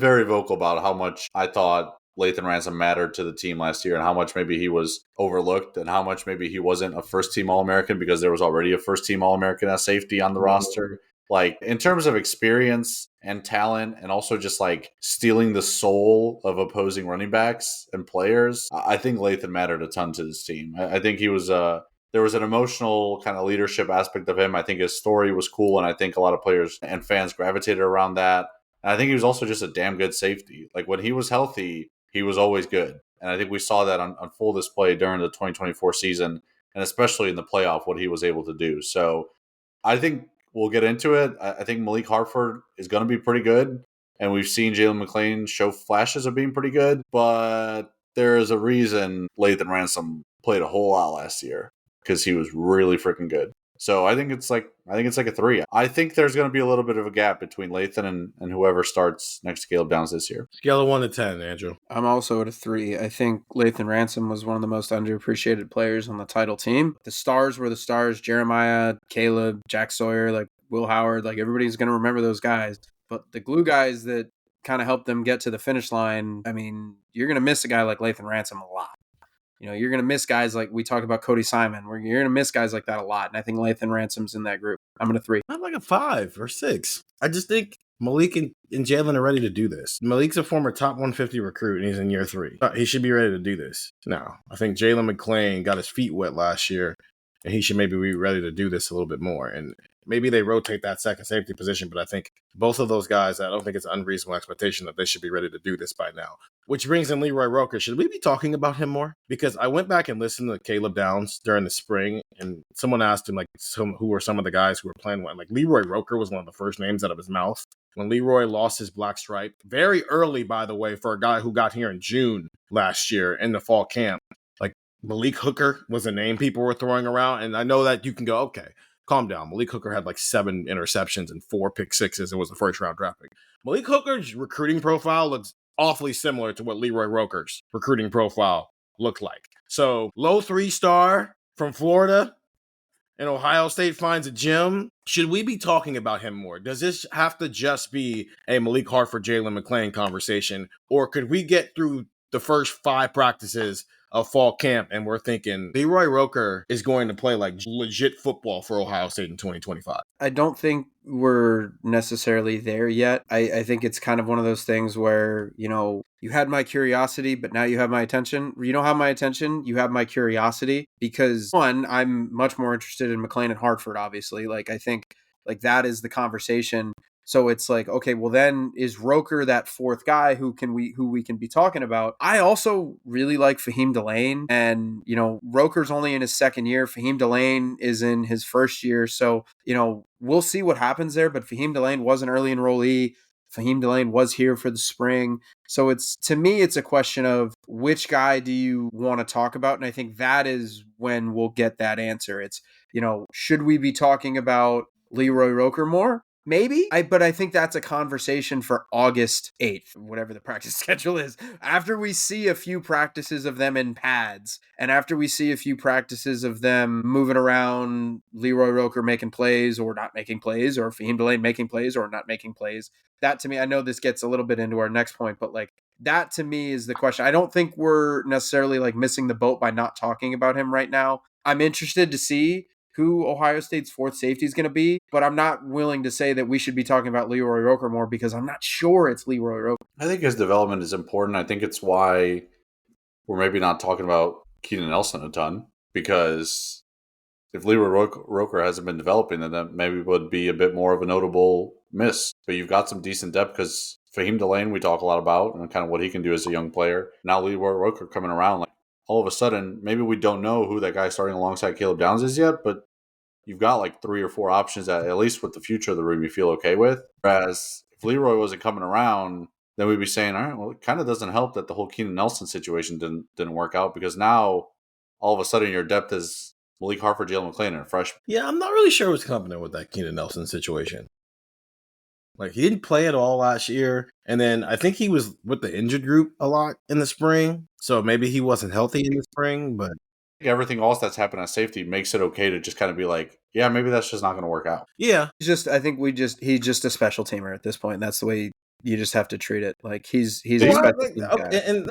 very vocal about how much I thought Lathan Ransom mattered to the team last year and how much maybe he was overlooked and how much maybe he wasn't a first-team All-American because there was already a first-team All-American as safety on the roster. Like, in terms of experience and talent and also just, like, stealing the soul of opposing running backs and players, I think Lathan mattered a ton to this team. I think he was there was an emotional kind of leadership aspect of him. I think his story was cool, and I think a lot of players and fans gravitated around that. And I think he was also just a damn good safety. Like, when he was healthy, he was always good. And I think we saw that on full display during the 2024 season, and especially in the playoff, what he was able to do. So I think we'll get into it. I think Malik Hartford is going to be pretty good, and we've seen Jalen McClain show flashes of being pretty good, but there is a reason Lathan Ransom played a whole lot last year because he was really freaking good. So I think it's like a 3. I think there's going to be a little bit of a gap between Lathan and whoever starts next to Caleb Downs this year. Scale of 1 to 10, Andrew. I'm also at a 3. I think Lathan Ransom was one of the most underappreciated players on the title team. The stars were the stars: Jeremiah, Caleb, Jack Sawyer, like Will Howard. Like, everybody's going to remember those guys. But the glue guys that kind of help them get to the finish line, I mean, you're going to miss a guy like Lathan Ransom a lot. You're going to miss guys like we talked about Cody Simon, where you're going to miss guys like that a lot. And I think Lathan Ransom's in that group. I'm going to 3. I'm like a 5 or 6. I just think Malik and Jalen are ready to do this. Malik's a former top 150 recruit, and he's in year 3. He should be ready to do this now. I think Jalen McClain got his feet wet last year, and he should maybe be ready to do this a little bit more. And maybe they rotate that second safety position, but I think both of those guys, I don't think it's an unreasonable expectation that they should be ready to do this by now. Which brings in Leroy Roker. Should we be talking about him more? Because I went back and listened to Caleb Downs during the spring, and someone asked him, who were some of the guys who were playing well. Leroy Roker was one of the first names out of his mouth. When Leroy lost his black stripe, very early, by the way, for a guy who got here in June last year in the fall camp. Malik Hooker was a name people were throwing around, and I know that you can go, okay, calm down. Malik Hooker had 7 interceptions and 4 pick sixes and was the first round draft pick. Malik Hooker's recruiting profile looks awfully similar to what Leroy Roker's recruiting profile looked like. So low 3-star from Florida, and Ohio State finds a gym. Should we be talking about him more? Does this have to just be a Malik Hartford, Jalen McClain conversation, or could we get through the first 5 practices of fall camp and we're thinking Leroy Roker is going to play legit football for Ohio State in 2025? I don't think we're necessarily there yet. I think it's kind of one of those things where, you had my curiosity, but now you have my attention. You don't have my attention, you have my curiosity, because one, I'm much more interested in McClain and Hartford, obviously. I think that is the conversation. So it's okay, well then is Roker that 4th guy who we can be talking about? I also really like Fahim Delane, and Roker's only in his 2nd year. Fahim Delane is in his 1st year. So, we'll see what happens there, but Fahim Delane was an early enrollee. Fahim Delane was here for the spring. So to me, it's a question of which guy do you want to talk about? And I think that is when we'll get that answer. It's, should we be talking about Leroy Roker more? Maybe, but I think that's a conversation for August 8th, whatever the practice schedule is. After we see a few practices of them in pads, and after we see a few practices of them moving around, Leroy Roker making plays or not making plays, or Fahim Delane making plays or not making plays. That to me, I know this gets a little bit into our next point, but that to me is the question. I don't think we're necessarily missing the boat by not talking about him right now. I'm interested to see who Ohio State's 4th safety is going to be, but I'm not willing to say that we should be talking about Leroy Roker more because I'm not sure it's Leroy Roker. I think his development is important. I think it's why we're maybe not talking about Keenan Nelson a ton, because if Leroy Roker hasn't been developing, then that maybe would be a bit more of a notable miss. But you've got some decent depth, because Fahim Delane we talk a lot about and kind of what he can do as a young player. Now Leroy Roker coming around, all of a sudden, maybe we don't know who that guy starting alongside Caleb Downs is yet, but you've got 3 or 4 options that, at least with the future of the room, you feel okay with. Whereas if Leroy wasn't coming around, then we'd be saying, all right, well, it kind of doesn't help that the whole Keenan Nelson situation didn't work out, because now all of a sudden your depth is Malik Hartford, Jalen McClain, and a freshman. Yeah, I'm not really sure what's happening with that Keenan Nelson situation. He didn't play at all last year. And then I think he was with the injured group a lot in the spring. So maybe he wasn't healthy in the spring, but everything else that's happened at safety makes it okay to just kind of be yeah, maybe that's just not going to work out. Yeah. I think he's just a special teamer at this point. That's the way you just have to treat it. He's a special team guy. And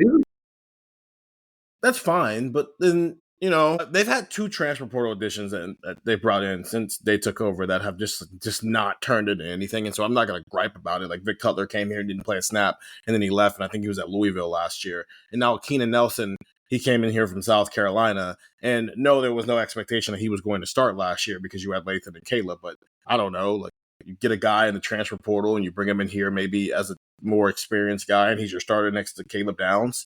that's fine. But then, they've had 2 transfer portal additions that they brought in since they took over that have just not turned into anything. And so I'm not going to gripe about it. Vic Cutler came here and didn't play a snap, and then he left, and I think he was at Louisville last year. And now Keenan Nelson, he came in here from South Carolina, and no, there was no expectation that he was going to start last year because you had Lathan and Caleb. But I don't know, you get a guy in the transfer portal and you bring him in here maybe as a more experienced guy, and he's your starter next to Caleb Downs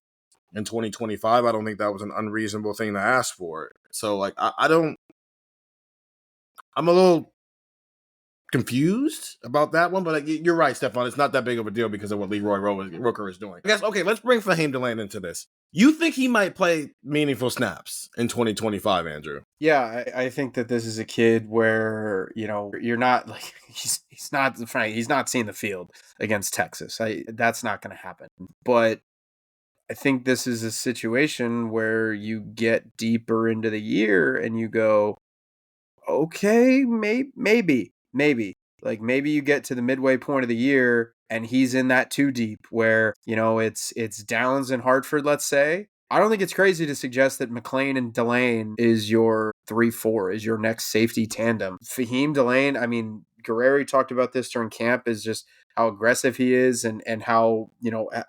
in 2025. I don't think that was an unreasonable thing to ask for. So I'm a little confused about that one, but you're right, Stefan. It's not that big of a deal because of what Leroy Roker is doing. I guess, okay, let's bring Fahim Delane into this. You think he might play meaningful snaps in 2025, Andrew? Yeah, I think that this is a kid where, you're not he's not seeing the field against Texas. That's not going to happen. But I think this is a situation where you get deeper into the year and you go, okay, maybe. Maybe you get to the midway point of the year and he's in that 2 deep where, it's Downs and Hartford, let's say, I don't think it's crazy to suggest that McLean and Delane is your 3-4, is your next safety tandem. Fahim Delane, I mean, Guerreri talked about this during camp, is just how aggressive he is and how,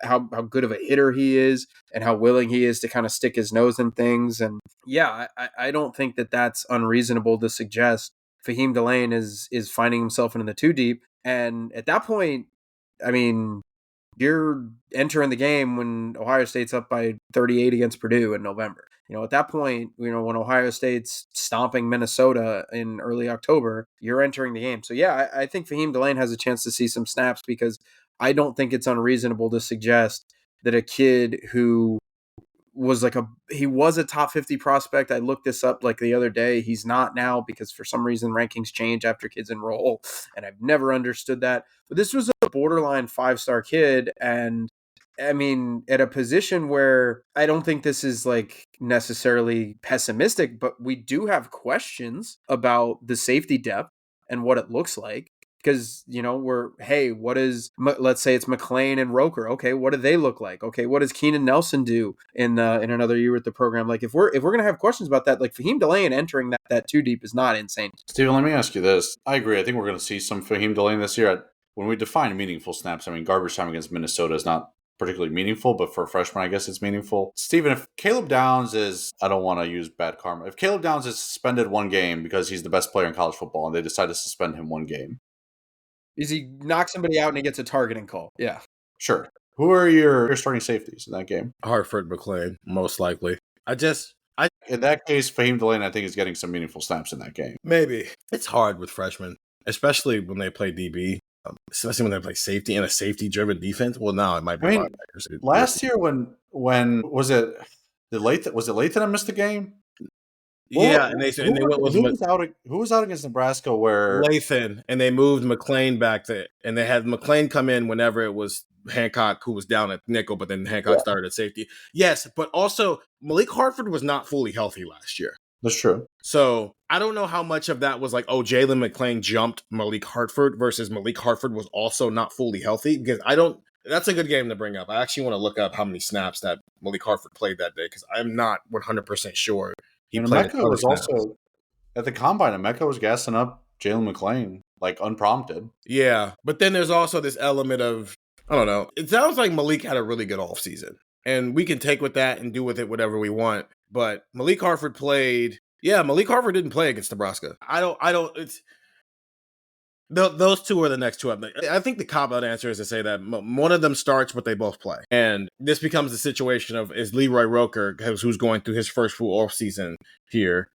how good of a hitter he is and how willing he is to kind of stick his nose in things. And yeah, I don't think that that's unreasonable to suggest Fahim Delane is finding himself in the 2 deep. And at that point, I mean, you're entering the game when Ohio State's up by 38 against Purdue in November. At that point, when Ohio State's stomping Minnesota in early October, you're entering the game. So yeah, I think Fahim Delane has a chance to see some snaps, because I don't think it's unreasonable to suggest that a kid who was he was a top 50 prospect. I looked this up the other day. He's not now, because for some reason rankings change after kids enroll, and I've never understood that. But this was a borderline 5-star kid, and I mean, at a position where I don't think this is necessarily pessimistic, but we do have questions about the safety depth and what it looks like. Because, let's say it's McLean and Roker. Okay, what do they look like? Okay, what does Keenan Nelson do in another year with the program? If we're going to have questions about that, Fahim Delane entering that 2 deep is not insane. Steven, let me ask you this. I agree. I think we're going to see some Fahim Delane this year. When we define meaningful snaps, I mean, garbage time against Minnesota is not particularly meaningful, but for a freshman, I guess it's meaningful. Steven, if Caleb Downs is, I don't want to use bad karma, if Caleb Downs is suspended 1 game because he's the best player in college football and they decide to suspend him 1 game, is he knocks somebody out and he gets a targeting call? Yeah. Sure. Who are your starting safeties in that game? Hartford, McLean, most likely. In that case, Fahim Delane, I think, is getting some meaningful snaps in that game. Maybe. It's hard with freshmen, especially when they play DB, especially when they play safety in a safety-driven defense. Well, now it might be linebackers. Last year when was it Lathan that missed the game? Yeah, and they went with who was out against Nebraska where Lathan, and they moved McLean back there, and they had McLean come in whenever it was Hancock who was down at nickel, but then Hancock started at safety. Yes, but also Malik Hartford was not fully healthy last year. That's true. So I don't know how much of that was Jalen McLean jumped Malik Hartford versus Malik Hartford was also not fully healthy, because that's a good game to bring up. I actually want to look up how many snaps that Malik Hartford played that day, because I'm not 100% sure. Emeka was also at the combine. Emeka was gassing up Jalen McLean unprompted. Yeah, but then there's also this element of, I don't know. It sounds like Malik had a really good offseason, and we can take with that and do with it whatever we want. But Malik Hartford played. Yeah, Malik Hartford didn't play against Nebraska. It's those two are the next two. I think the cop-out answer is to say that one of them starts, but they both play. And this becomes the situation of, is Leroy Roker, who's going through his first full offseason here,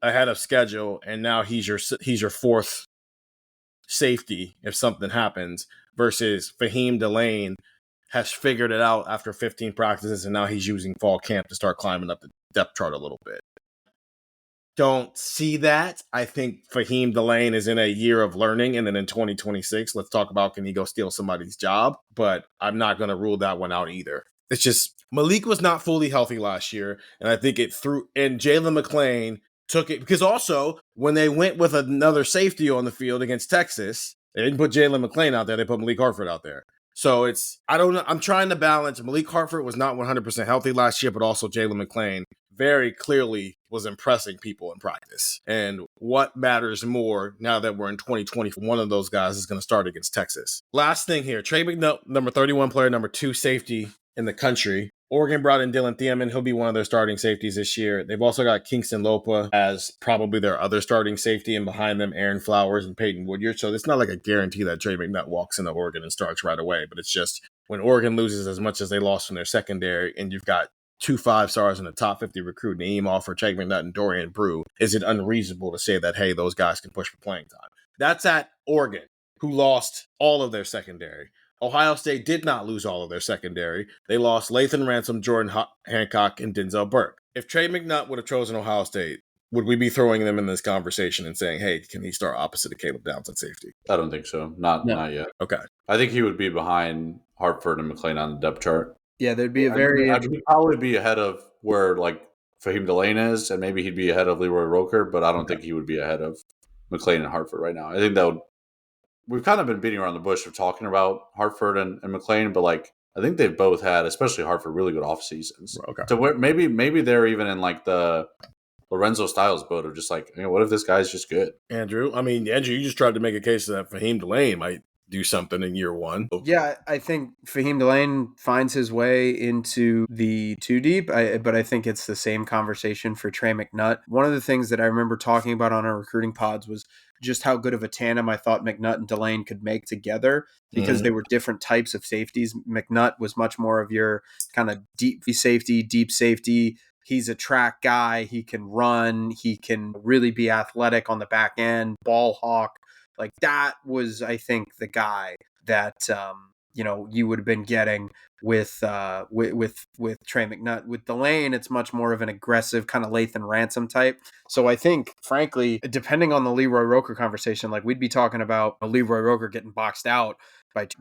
ahead of schedule, and now he's your 4th safety if something happens, versus Fahim Delane has figured it out after 15 practices, and now he's using fall camp to start climbing up the depth chart a little bit. Don't see that. I think Fahim Delane is in a year of learning, and then in 2026, let's talk about, can he go steal somebody's job? But I'm not going to rule that one out either. It's just Malik was not fully healthy last year, and I think it threw, and Jalen McLean took it, because also when they went with another safety on the field against Texas, they didn't put Jalen McLean out there, they put Malik Hartford out there. So I don't know. I'm trying to balance. Malik Hartford was not 100% healthy last year, but also Jalen McLean very clearly was impressing people in practice. And what matters more now that we're in 2020, one of those guys is going to start against Texas. Last thing here, Trey McNutt, number 31 player, number 2 safety in the country. Oregon brought in Dylan Thiemann. He'll be one of their starting safeties this year. They've also got Kingston Lopa as probably their other starting safety, and behind them, Aaron Flowers and Peyton Woodyard. So it's not like a guarantee that Trey McNutt walks into Oregon and starts right away, but it's just when Oregon loses as much as they lost from their secondary, and you've got 2 5-stars in the top 50 recruit, Naeem Offer, Trey McNutt, and Dorian Brew, is it unreasonable to say that, hey, those guys can push for playing time? That's at Oregon, who lost all of their secondary. Ohio State did not lose all of their secondary. They lost Lathan Ransom, Jordan Hancock, and Denzel Burke. If Trey McNutt would have chosen Ohio State, would we be throwing them in this conversation and saying, hey, can he start opposite of Caleb Downs at safety? I don't think so. Not yet. Okay. I think he would be behind Hartford and McLean on the depth chart. Yeah, there'd be a very... I'd probably be ahead of where Fahim Delane is, and maybe he'd be ahead of Leroy Roker, but I don't think he would be ahead of McLean and Hartford right now. I think that would we've kind of been beating around the bush of talking about Hartford and McLean, but like I think they've both had, especially Hartford, really good off seasons. Okay. So maybe they're even in like the Lorenzo Styles boat of just like, what if this guy's just good? Andrew, you just tried to make a case that Fahim Delane might do something in year one. Yeah, I think Fahim Delane finds his way into the two deep, but I think it's the same conversation for Trey McNutt. One of the things that I remember talking about on our recruiting pods was just how good of a tandem I thought McNutt and Delane could make together because they were different types of safeties. McNutt was much more of your kind of deep safety. He's a track guy. He can run. He can really be athletic on the back end, ball hawk. Like that was, I think, the guy that you would have been getting with Trey McNutt. With Delane, it's much more of an aggressive kind of Lathan Ransom type. So I think, frankly, depending on the Leroy Roker conversation, like we'd be talking about Leroy Roker getting boxed out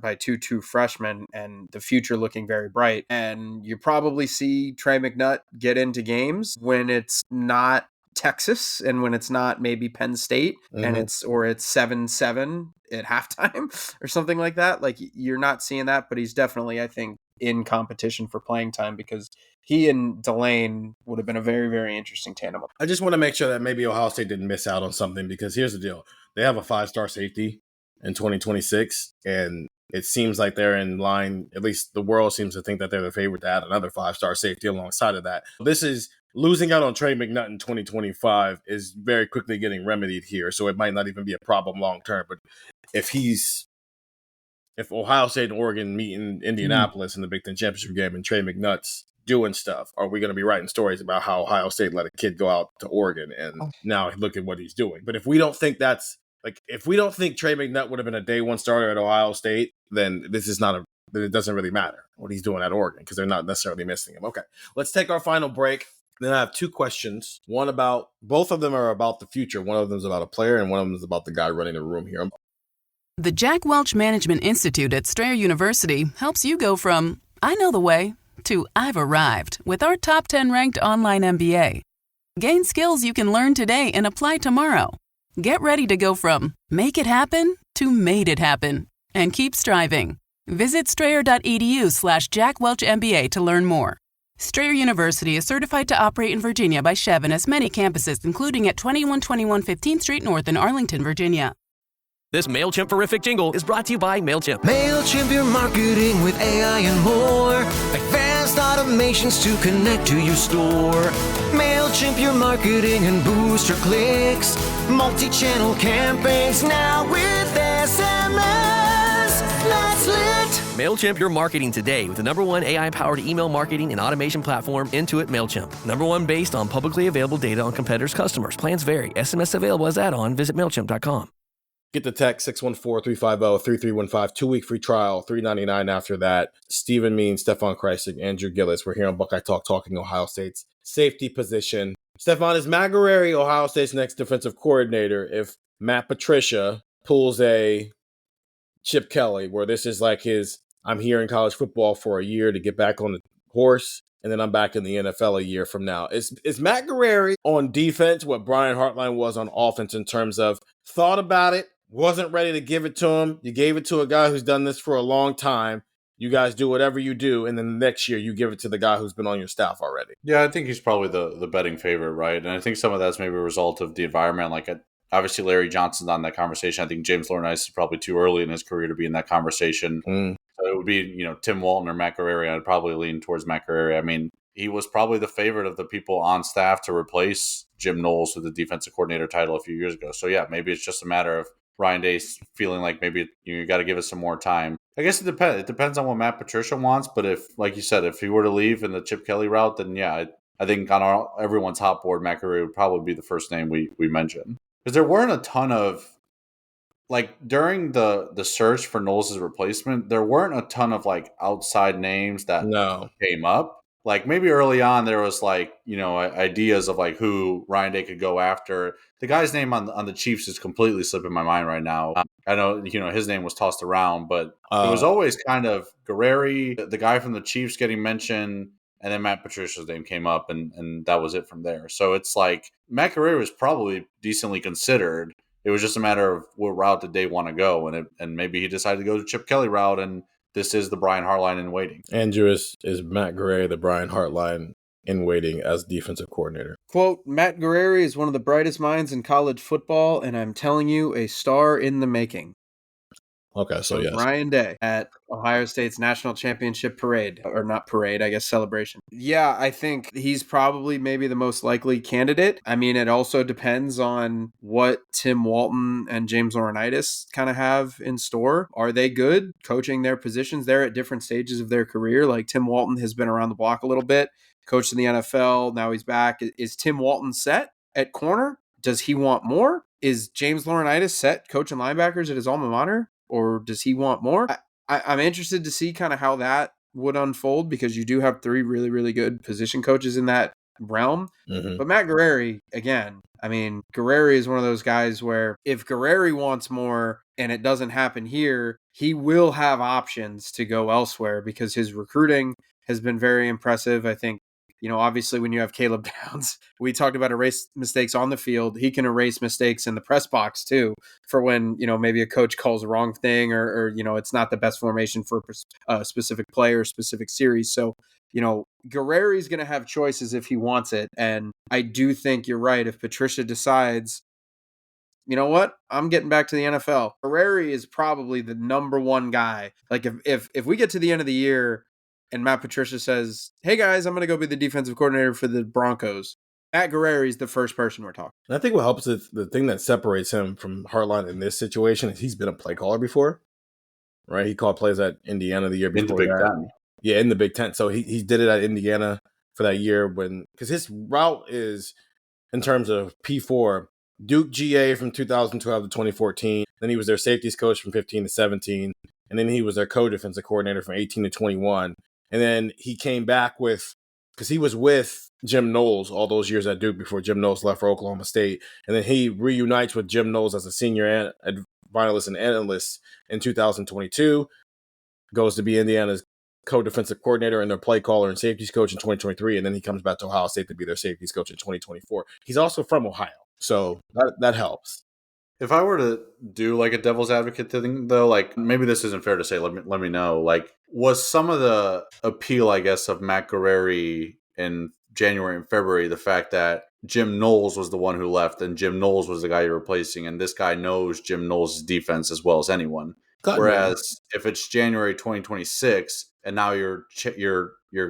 by two true freshmen and the future looking very bright. And you probably see Trey McNutt get into games when it's not Texas and when it's not maybe Penn State and it's 7-7 at halftime or something like that. Like you're not seeing that, but he's definitely, I think, in competition for playing time because he and Delane would have been a very, very interesting tandem. I just want to make sure that maybe Ohio State didn't miss out on something because here's the deal. They have a 5-star safety in 2026 and it seems like they're in line, at least the world seems to think that they're the favorite to add another 5-star safety alongside of that. This is losing out on Trey McNutt in 2025 is very quickly getting remedied here, so it might not even be a problem long term. But if Ohio State and Oregon meet in Indianapolis in the Big Ten championship game and Trey McNutt's doing stuff, are we going to be writing stories about how Ohio State let a kid go out to Oregon and now look at what he's doing? But if we don't think Trey McNutt would have been a day one starter at Ohio State, then it doesn't really matter what he's doing at Oregon because they're not necessarily missing him. Okay, let's take our final break. Then I have two questions. Both of them are about the future. One of them is about a player and one of them is about the guy running the room here. The Jack Welch Management Institute at Strayer University helps you go from, I know the way, to I've arrived with our top 10 ranked online MBA. Gain skills you can learn today and apply tomorrow. Get ready to go from make it happen to made it happen and keep striving. Visit strayer.edu/Jack Welch MBA to learn more. Strayer University is certified to operate in Virginia by Chev and has many campuses, including at 2121 15th Street North in Arlington, Virginia. This MailChimp-verific jingle is brought to you by MailChimp. MailChimp your marketing with AI and more. Advanced automations to connect to your store. MailChimp your marketing and boost your clicks. Multi-channel campaigns now with SMS. That's lit. MailChimp your marketing today with the #1 AI-powered email marketing and automation platform, Intuit MailChimp. #1 based on publicly available data on competitors' customers. Plans vary. SMS available as add-on. Visit MailChimp.com. Get the text 614-350-3315, 2-week free trial, $3.99 after that. Stephen Means, Stefan Krajisnik, Andrew Gillis. We're here on Buckeye Talk talking Ohio State's safety position. Stefan, is Magareri Ohio State's next defensive coordinator if Matt Patricia pulls a Chip Kelly, where this is like his, I'm here in college football for a year to get back on the horse, and then I'm back in the NFL a year from now. Is Magareri on defense what Brian Hartline was on offense in terms of thought about it, wasn't ready to give it to him. You gave it to a guy who's done this for a long time. You guys do whatever you do, and then the next year you give it to the guy who's been on your staff already. Yeah, I think he's probably the betting favorite, right? And I think some of that's maybe a result of the environment. Like, obviously, Larry Johnson's not in that conversation. I think James Laurinaitis is probably too early in his career to be in that conversation. So it would be, Tim Walton or Matt Guerreri. I'd probably lean towards Matt Guerreri. I mean, he was probably the favorite of the people on staff to replace Jim Knowles with the defensive coordinator title a few years ago. So, yeah, maybe it's just a matter of Ryan Day feeling like maybe you got to give it some more time. I guess it depends. It depends on what Matt Patricia wants. But if, like you said, if he were to leave in the Chip Kelly route, then yeah, I think on everyone's hot board, Matt Guerreri would probably be the first name we mentioned. Because there weren't a ton of, like, during the search for Knowles' replacement, there weren't a ton of, like, outside names that came up. Like, maybe early on there was, like, ideas of, like, who Ryan Day could go after. The guy's name on the Chiefs is completely slipping my mind right now. I know, his name was tossed around, but it was always kind of Guerreri, the guy from the Chiefs getting mentioned, and then Matt Patricia's name came up, and that was it from there. So it's like Matt Guerreri was probably decently considered It was just a matter of what route did they want to go, and maybe he decided to go to Chip Kelly route, and this is the Brian Hartline in waiting. Andrew, is Matt Gray the Brian Hartline in waiting as defensive coordinator? Quote, Matt Guerrieri is one of the brightest minds in college football, and I'm telling you, a star in the making. Okay, so yes. Ryan Day at Ohio State's national championship parade, or not parade, I guess celebration. Yeah, I think he's probably maybe the most likely candidate. I mean, it also depends on what Tim Walton and James Laurinaitis kind of have in store. Are they good coaching their positions? They're at different stages of their career. Like Tim Walton has been around the block a little bit, coached in the NFL. Now he's back. Is Tim Walton set at corner? Does he want more? Is James Laurinaitis set coaching linebackers at his alma mater? Or does he want more? I'm interested to see kind of how that would unfold, because you do have 3 really, really good position coaches in that realm. Mm-hmm. But Matt Guerrieri, again, I mean, Guerrieri is one of those guys where if Guerrieri wants more and it doesn't happen here, he will have options to go elsewhere, because his recruiting has been very impressive. I think, obviously when you have Caleb Downs, we talked about erase mistakes on the field. He can erase mistakes in the press box too, for when, maybe a coach calls the wrong thing or it's not the best formation for a specific player, specific series. So, Guerrieri's going to have choices if he wants it. And I do think you're right. If Patricia decides, you know what, I'm getting back to the NFL, Guerrieri is probably the number one guy. Like if we get to the end of the year and Matt Patricia says, hey guys, I'm going to go be the defensive coordinator for the Broncos, Matt Guerrieri is the first person we're talking. And I think what helps is the thing that separates him from Hartline in this situation is he's been a play caller before, right? He called plays at Indiana the year before. In the Big Ten. Yeah, in the Big Ten. So he did it at Indiana for that year because his route is, in terms of P4, Duke GA from 2012 to 2014. Then he was their safeties coach from 15 to 17. And then he was their co-defensive coordinator from 18 to 21. And then he came back because he was with Jim Knowles all those years at Duke before Jim Knowles left for Oklahoma State. And then he reunites with Jim Knowles as a senior finalist and analyst in 2022, goes to be Indiana's co-defensive coordinator and their play caller and safeties coach in 2023. And then he comes back to Ohio State to be their safeties coach in 2024. He's also from Ohio. So that helps. If I were to do like a devil's advocate thing, though, like maybe this isn't fair to say, let me know, like was some of the appeal, I guess, of Matt Guerrieri in January and February the fact that Jim Knowles was the one who left and Jim Knowles was the guy you're replacing, and this guy knows Jim Knowles' defense as well as anyone. Whereas if it's January 2026 and now you're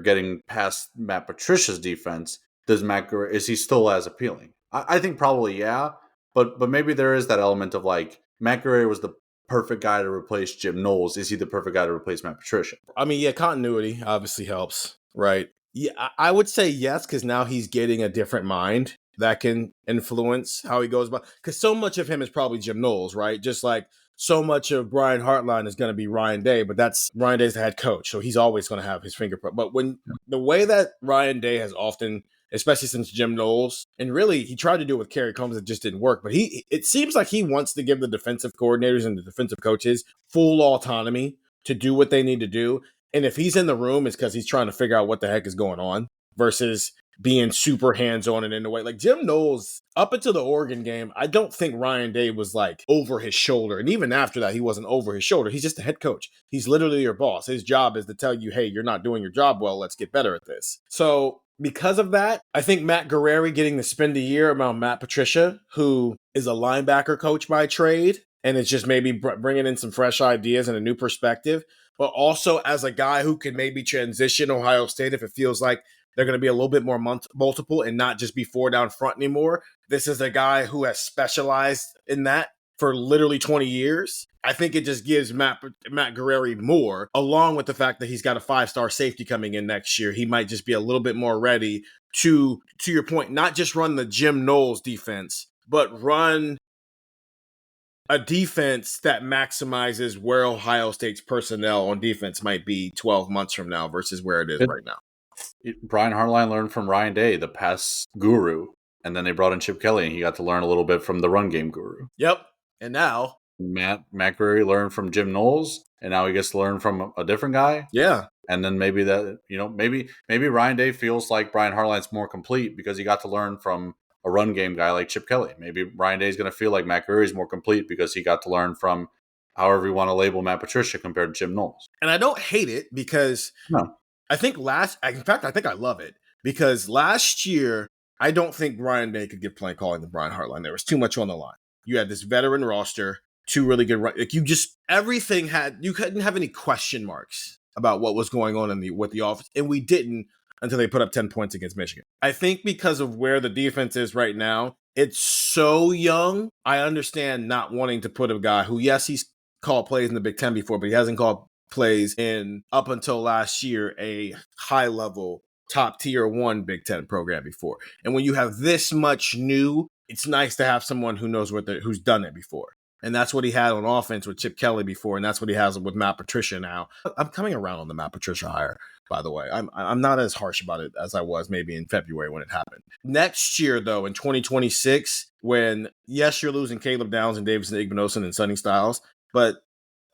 getting past Matt Patricia's defense, is he still as appealing? I think probably yeah. But maybe there is that element of like Matt Guerrieri was the perfect guy to replace Jim Knowles. Is he the perfect guy to replace Matt Patricia? I mean, yeah, continuity obviously helps, right? Yeah, I would say yes, because now he's getting a different mind that can influence how he goes about. Because so much of him is probably Jim Knowles, right? Just like so much of Brian Hartline is going to be Ryan Day, but that's Ryan Day's the head coach, so he's always going to have his fingerprint. But when the way that Ryan Day has often, especially since Jim Knowles, and really he tried to do it with Kerry Combs, it just didn't work. But it seems like he wants to give the defensive coordinators and the defensive coaches full autonomy to do what they need to do. And if he's in the room, it's because he's trying to figure out what the heck is going on versus being super hands-on and in the way. Like Jim Knowles, up until the Oregon game, I don't think Ryan Day was like over his shoulder. And even after that, he wasn't over his shoulder. He's just a head coach. He's literally your boss. His job is to tell you, hey, you're not doing your job well. Let's get better at this. So because of that, I think Matt Guerrieri getting to spend a year around Matt Patricia, who is a linebacker coach by trade, and it's just maybe bringing in some fresh ideas and a new perspective, but also as a guy who can maybe transition Ohio State if it feels like they're going to be a little bit more multiple and not just be 4 down front anymore. This is a guy who has specialized in that for literally 20 years. I think it just gives Matt Guerrieri more, along with the fact that he's got a 5-star safety coming in next year. He might just be a little bit more ready to your point, not just run the Jim Knowles defense, but run a defense that maximizes where Ohio State's personnel on defense might be 12 months from now versus where it is right now. Brian Hartline learned from Ryan Day, the pass guru, and then they brought in Chip Kelly, and he got to learn a little bit from the run game guru. Yep. And now Matt Guerrieri learned from Jim Knowles, and now he gets to learn from a different guy. Yeah. And then maybe that, maybe Ryan Day feels like Brian Hartline's more complete because he got to learn from a run game guy like Chip Kelly. Maybe Ryan Day is going to feel like Matt Guerrieri is more complete because he got to learn from however you want to label Matt Patricia compared to Jim Knowles. And I don't hate it because I think I love it because last year, I don't think Ryan Day could get playing calling the Brian Hartline. There was too much on the line. You had this veteran roster, two really good, like you couldn't have any question marks about what was going on with the offense. And we didn't until they put up 10 points against Michigan. I think because of where the defense is right now, it's so young. I understand not wanting to put a guy who, yes, he's called plays in the Big Ten before, but he hasn't called plays in, up until last year, a high level top tier 1 Big Ten program before. And when you have this much new, it's nice to have someone who knows who's done it before. And that's what he had on offense with Chip Kelly before, and that's what he has with Matt Patricia now. I'm coming around on the Matt Patricia hire, by the way. I'm not as harsh about it as I was maybe in February when it happened. Next year, though, in 2026, when, yes, you're losing Caleb Downs and Davison Igbinosun and Sonny Styles, but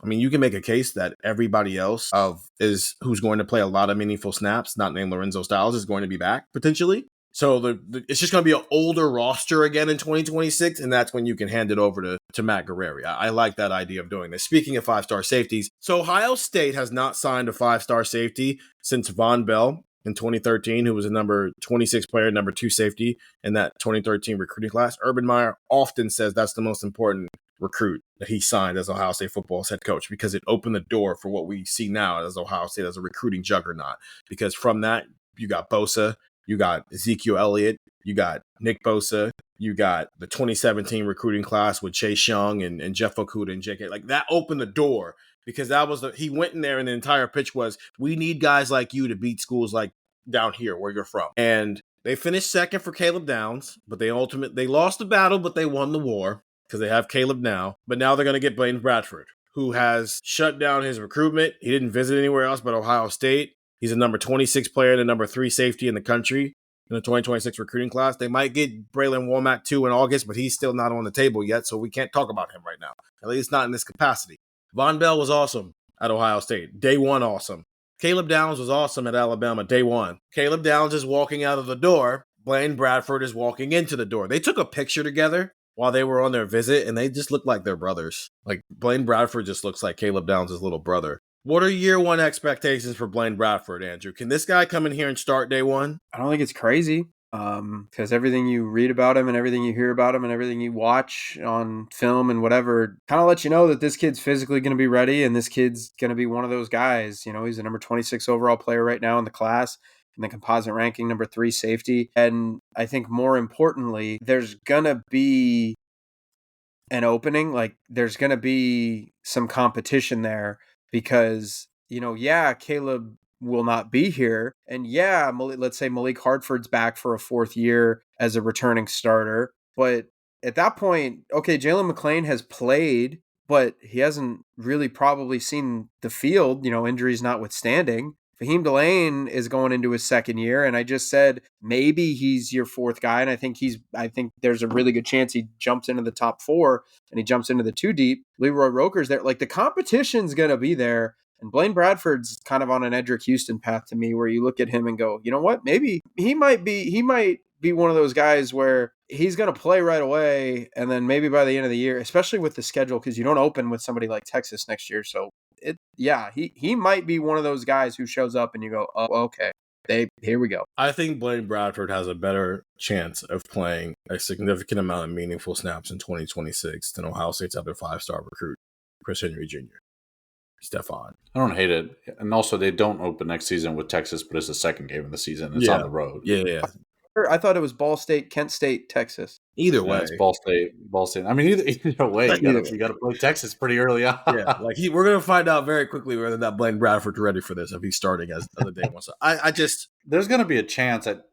I mean, you can make a case that everybody else who's going to play a lot of meaningful snaps, not named Lorenzo Styles, is going to be back potentially. So it's just going to be an older roster again in 2026, and that's when you can hand it over to Matt Guerrieri. I like that idea of doing this. Speaking of 5-star safeties, so Ohio State has not signed a 5-star safety since Von Bell in 2013, who was a number 26 player, number 2 safety in that 2013 recruiting class. Urban Meyer often says that's the most important recruit that he signed as Ohio State football's head coach because it opened the door for what we see now as Ohio State as a recruiting juggernaut. Because from that, you got Bosa, you got Ezekiel Elliott, you got Nick Bosa, you got the 2017 recruiting class with Chase Young and Jeff Okuda and JK. Like that opened the door because he went in there and the entire pitch was, we need guys like you to beat schools like down here where you're from. And they finished second for Caleb Downs, but they lost the battle, but they won the war because they have Caleb now. But now they're going to get Blaine Bradford, who has shut down his recruitment. He didn't visit anywhere else but Ohio State. He's a number 26 player and a number 3 safety in the country in the 2026 recruiting class. They might get Braylon Womack too in August, but he's still not on the table yet, so we can't talk about him right now. At least not in this capacity. Von Bell was awesome at Ohio State. Day 1 awesome. Caleb Downs was awesome at Alabama. Day 1. Caleb Downs is walking out of the door. Blaine Bradford is walking into the door. They took a picture together while they were on their visit, and they just look like they're brothers. Like Blaine Bradford just looks like Caleb Downs' little brother. What are year 1 expectations for Blaine Bradford, Andrew? Can this guy come in here and start day 1? I don't think it's crazy because everything you read about him and everything you hear about him and everything you watch on film and whatever kind of lets you know that this kid's physically going to be ready and this kid's going to be one of those guys. You know, he's a number 26 overall player right now in the class, in the composite ranking, number 3 safety. And I think more importantly, there's going to be an opening. Like there's going to be some competition there. Because, you know, yeah, Caleb will not be here. And yeah, let's say Malik Hartford's back for a 4th year as a returning starter. But at that point, okay, Jalen McClain has played, but he hasn't really probably seen the field, you know, injuries notwithstanding. Fahim Delane is going into his 2nd year, and I just said maybe he's your 4th guy, and I think there's a really good chance he jumps into the top 4 and he jumps into the 2 deep. Leroy Roker's there. Like the competition's gonna be there, and Blaine Bradford's kind of on an Edric Houston path to me, where you look at him and go, you know what? Maybe he might be one of those guys where he's gonna play right away, and then maybe by the end of the year, especially with the schedule, because you don't open with somebody like Texas next year, so. He might be one of those guys who shows up and you go, oh, okay, here we go. I think Blaine Bradford has a better chance of playing a significant amount of meaningful snaps in 2026 than Ohio State's other 5-star recruit, Chris Henry Jr., Stefan. I don't hate it. And also, they don't open next season with Texas, but it's the 2nd game of the season. It's on the road. Yeah. I thought it was Ball State, Kent State, Texas. Either way. It's Ball State. I mean, either way, you got to play Texas pretty early on. Yeah, like we're going to find out very quickly whether that Blaine Bradford's ready for this if he's starting as the day 1. So there's going to be a chance that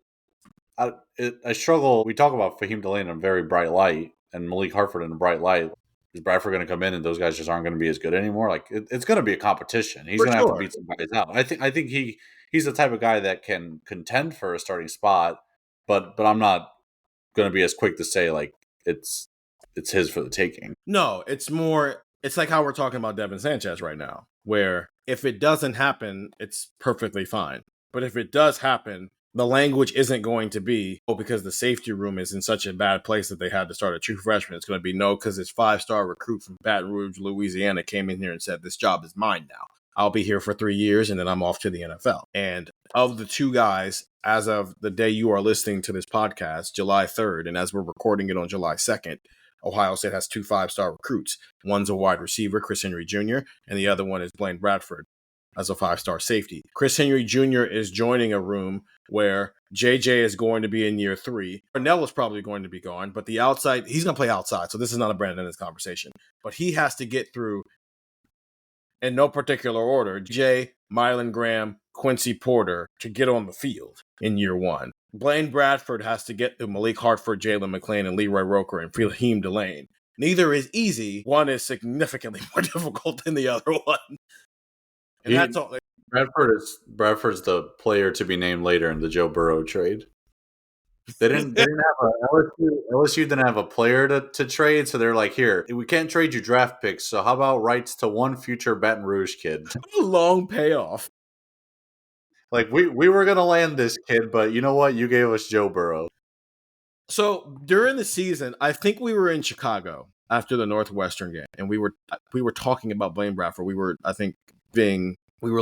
I struggle. We talk about Fahim Delane in a very bright light and Malik Hartford in a bright light. Is Bradford going to come in and those guys just aren't going to be as good anymore? Like it's going to be a competition. He's going to have to beat some guys out. I think he's the type of guy that can contend for a starting spot. But I'm not going to be as quick to say like it's his for the taking. No, it's like how we're talking about Devin Sanchez right now, where if it doesn't happen, it's perfectly fine. But if it does happen, the language isn't going to be, because the safety room is in such a bad place that they had to start a true freshman. It's going to be no, because this 5-star recruit from Baton Rouge, Louisiana came in here and said, this job is mine now. I'll be here for 3 years and then I'm off to the NFL. And of the two guys, as of the day you are listening to this podcast, July 3rd, and as we're recording it on July 2nd, Ohio State has 2 5-star recruits. One's a wide receiver, Chris Henry Jr., and the other one is Blaine Bradford as a 5-star safety. Chris Henry Jr. is joining a room where JJ is going to be in year 3. Cornell is probably going to be gone, but the outside, he's going to play outside, so this is not a Brandon Ennis conversation. But he has to get through, in no particular order, Jay, Mylan Graham, Quincy Porter to get on the field in year 1. Blaine Bradford has to get through Malik Hartford, Jalen McClain, and Leroy Roker, and Fahim Delane. Neither is easy. One is significantly more difficult than the other one. And that's all. Bradford's the player to be named later in the Joe Burrow trade. They didn't have LSU didn't have a player to trade, so they're like, here, we can't trade you draft picks, so how about rights to one future Baton Rouge kid? A long payoff. Like, we were going to land this kid, but you know what? You gave us Joe Burrow. So during the season, I think we were in Chicago after the Northwestern game, and we were talking about Blaine Bradford. We were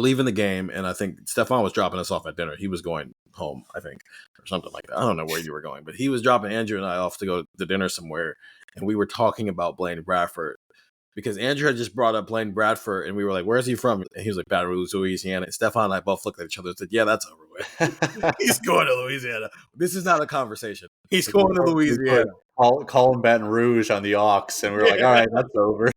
leaving the game, and I think Stefan was dropping us off at dinner. He was going home, I think, or something like that. I don't know where you were going, but he was dropping Andrew and I off to go to dinner somewhere, and we were talking about Blaine Bradford because Andrew had just brought up Blaine Bradford, and we were like, where's he from? And he was like, Baton Rouge, Louisiana. And Stefan and I both looked at each other and said, yeah, that's over with. He's going to Louisiana. This is not a conversation. He's going to Louisiana. Call him Baton Rouge on the aux, and we were like, all right, that's over.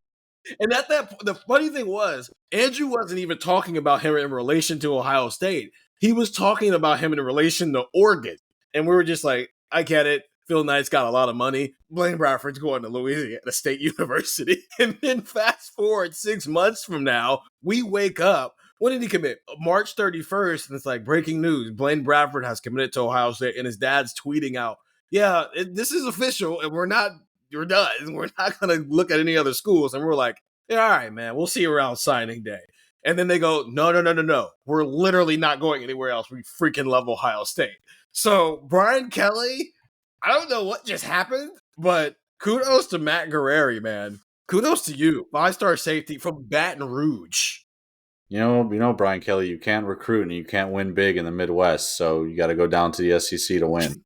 And at that, the funny thing was, Andrew wasn't even talking about him in relation to Ohio State. He was talking about him in relation to Oregon. And we were just like, I get it. Phil Knight's got a lot of money. Blaine Bradford's going to Louisiana State University. And then fast forward 6 months from now, we wake up. When did he commit? March 31st. And it's like breaking news. Blaine Bradford has committed to Ohio State. And his dad's tweeting out, yeah, this is official. And we're done. We're not going to look at any other schools. And we're like, yeah, all right, man, we'll see you around signing day. And then they go, no. We're literally not going anywhere else. We freaking love Ohio State. So Brian Kelly, I don't know what just happened, but kudos to Matt Guerrieri, man. Kudos to you. 5-star safety from Baton Rouge. You know, Brian Kelly, you can't recruit and you can't win big in the Midwest. So you got to go down to the SEC to win.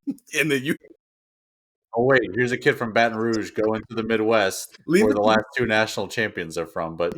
Oh, wait, here's a kid from Baton Rouge going to the Midwest where the last 2 national champions are from. But,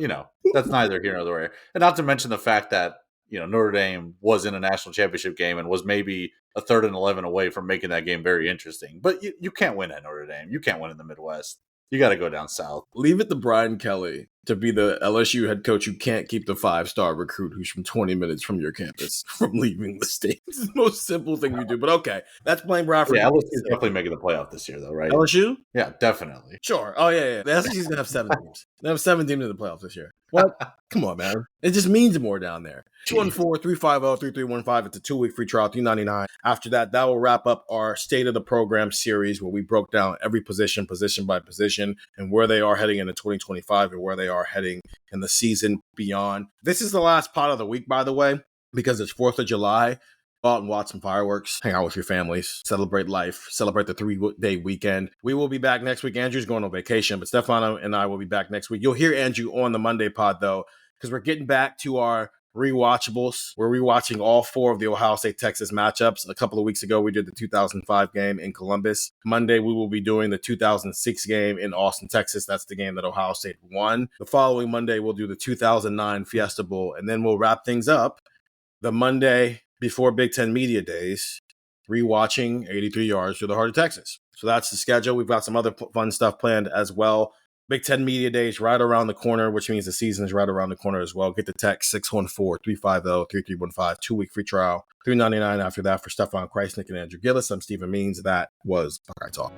that's neither here nor there. And not to mention the fact that, Notre Dame was in a national championship game and was maybe a 3rd and 11 away from making that game very interesting. But you can't win at Notre Dame. You can't win in the Midwest. You got to go down south. Leave it to Brian Kelly to be the LSU head coach who can't keep the 5-star recruit who's from 20 minutes from your campus from leaving the state. It's the most simple thing you do. But okay, that's Blaine Bradford. Yeah, LSU is definitely making the playoff this year, though, right? LSU? Yeah, definitely. Sure. Oh, yeah. The SEC's going to have 7 teams. They have 7 teams in the playoffs this year. What? Come on, man. It just means more down there. 214-350-3315. It's a 2-week free trial, $3.99. After that will wrap up our State of the Program series where we broke down every position by position, and where they are heading into 2025 and where they are heading in the season beyond. This is the last pot of the week, by the way, because it's 4th of July. Go out and watch some fireworks, hang out with your families, celebrate life, celebrate the 3-day weekend. We will be back next week. Andrew's going on vacation, but Stefano and I will be back next week. You'll hear Andrew on the Monday pod, though, because we're getting back to our rewatchables. We're rewatching all 4 of the Ohio State-Texas matchups. A couple of weeks ago, we did the 2005 game in Columbus. Monday, we will be doing the 2006 game in Austin, Texas. That's the game that Ohio State won. The following Monday, we'll do the 2009 Fiesta Bowl, and then we'll wrap things up the Monday before Big Ten Media Days, rewatching 83 Yards Through the Heart of Texas. So that's the schedule. We've got some other fun stuff planned as well. Big Ten Media Days right around the corner, which means the season is right around the corner as well. Get the text 614-350-3315, 2-week free trial, $3.99 after that for Stefan Krajisnik and Andrew Gillis. I'm Stephen Means. That was Buckeye Talk.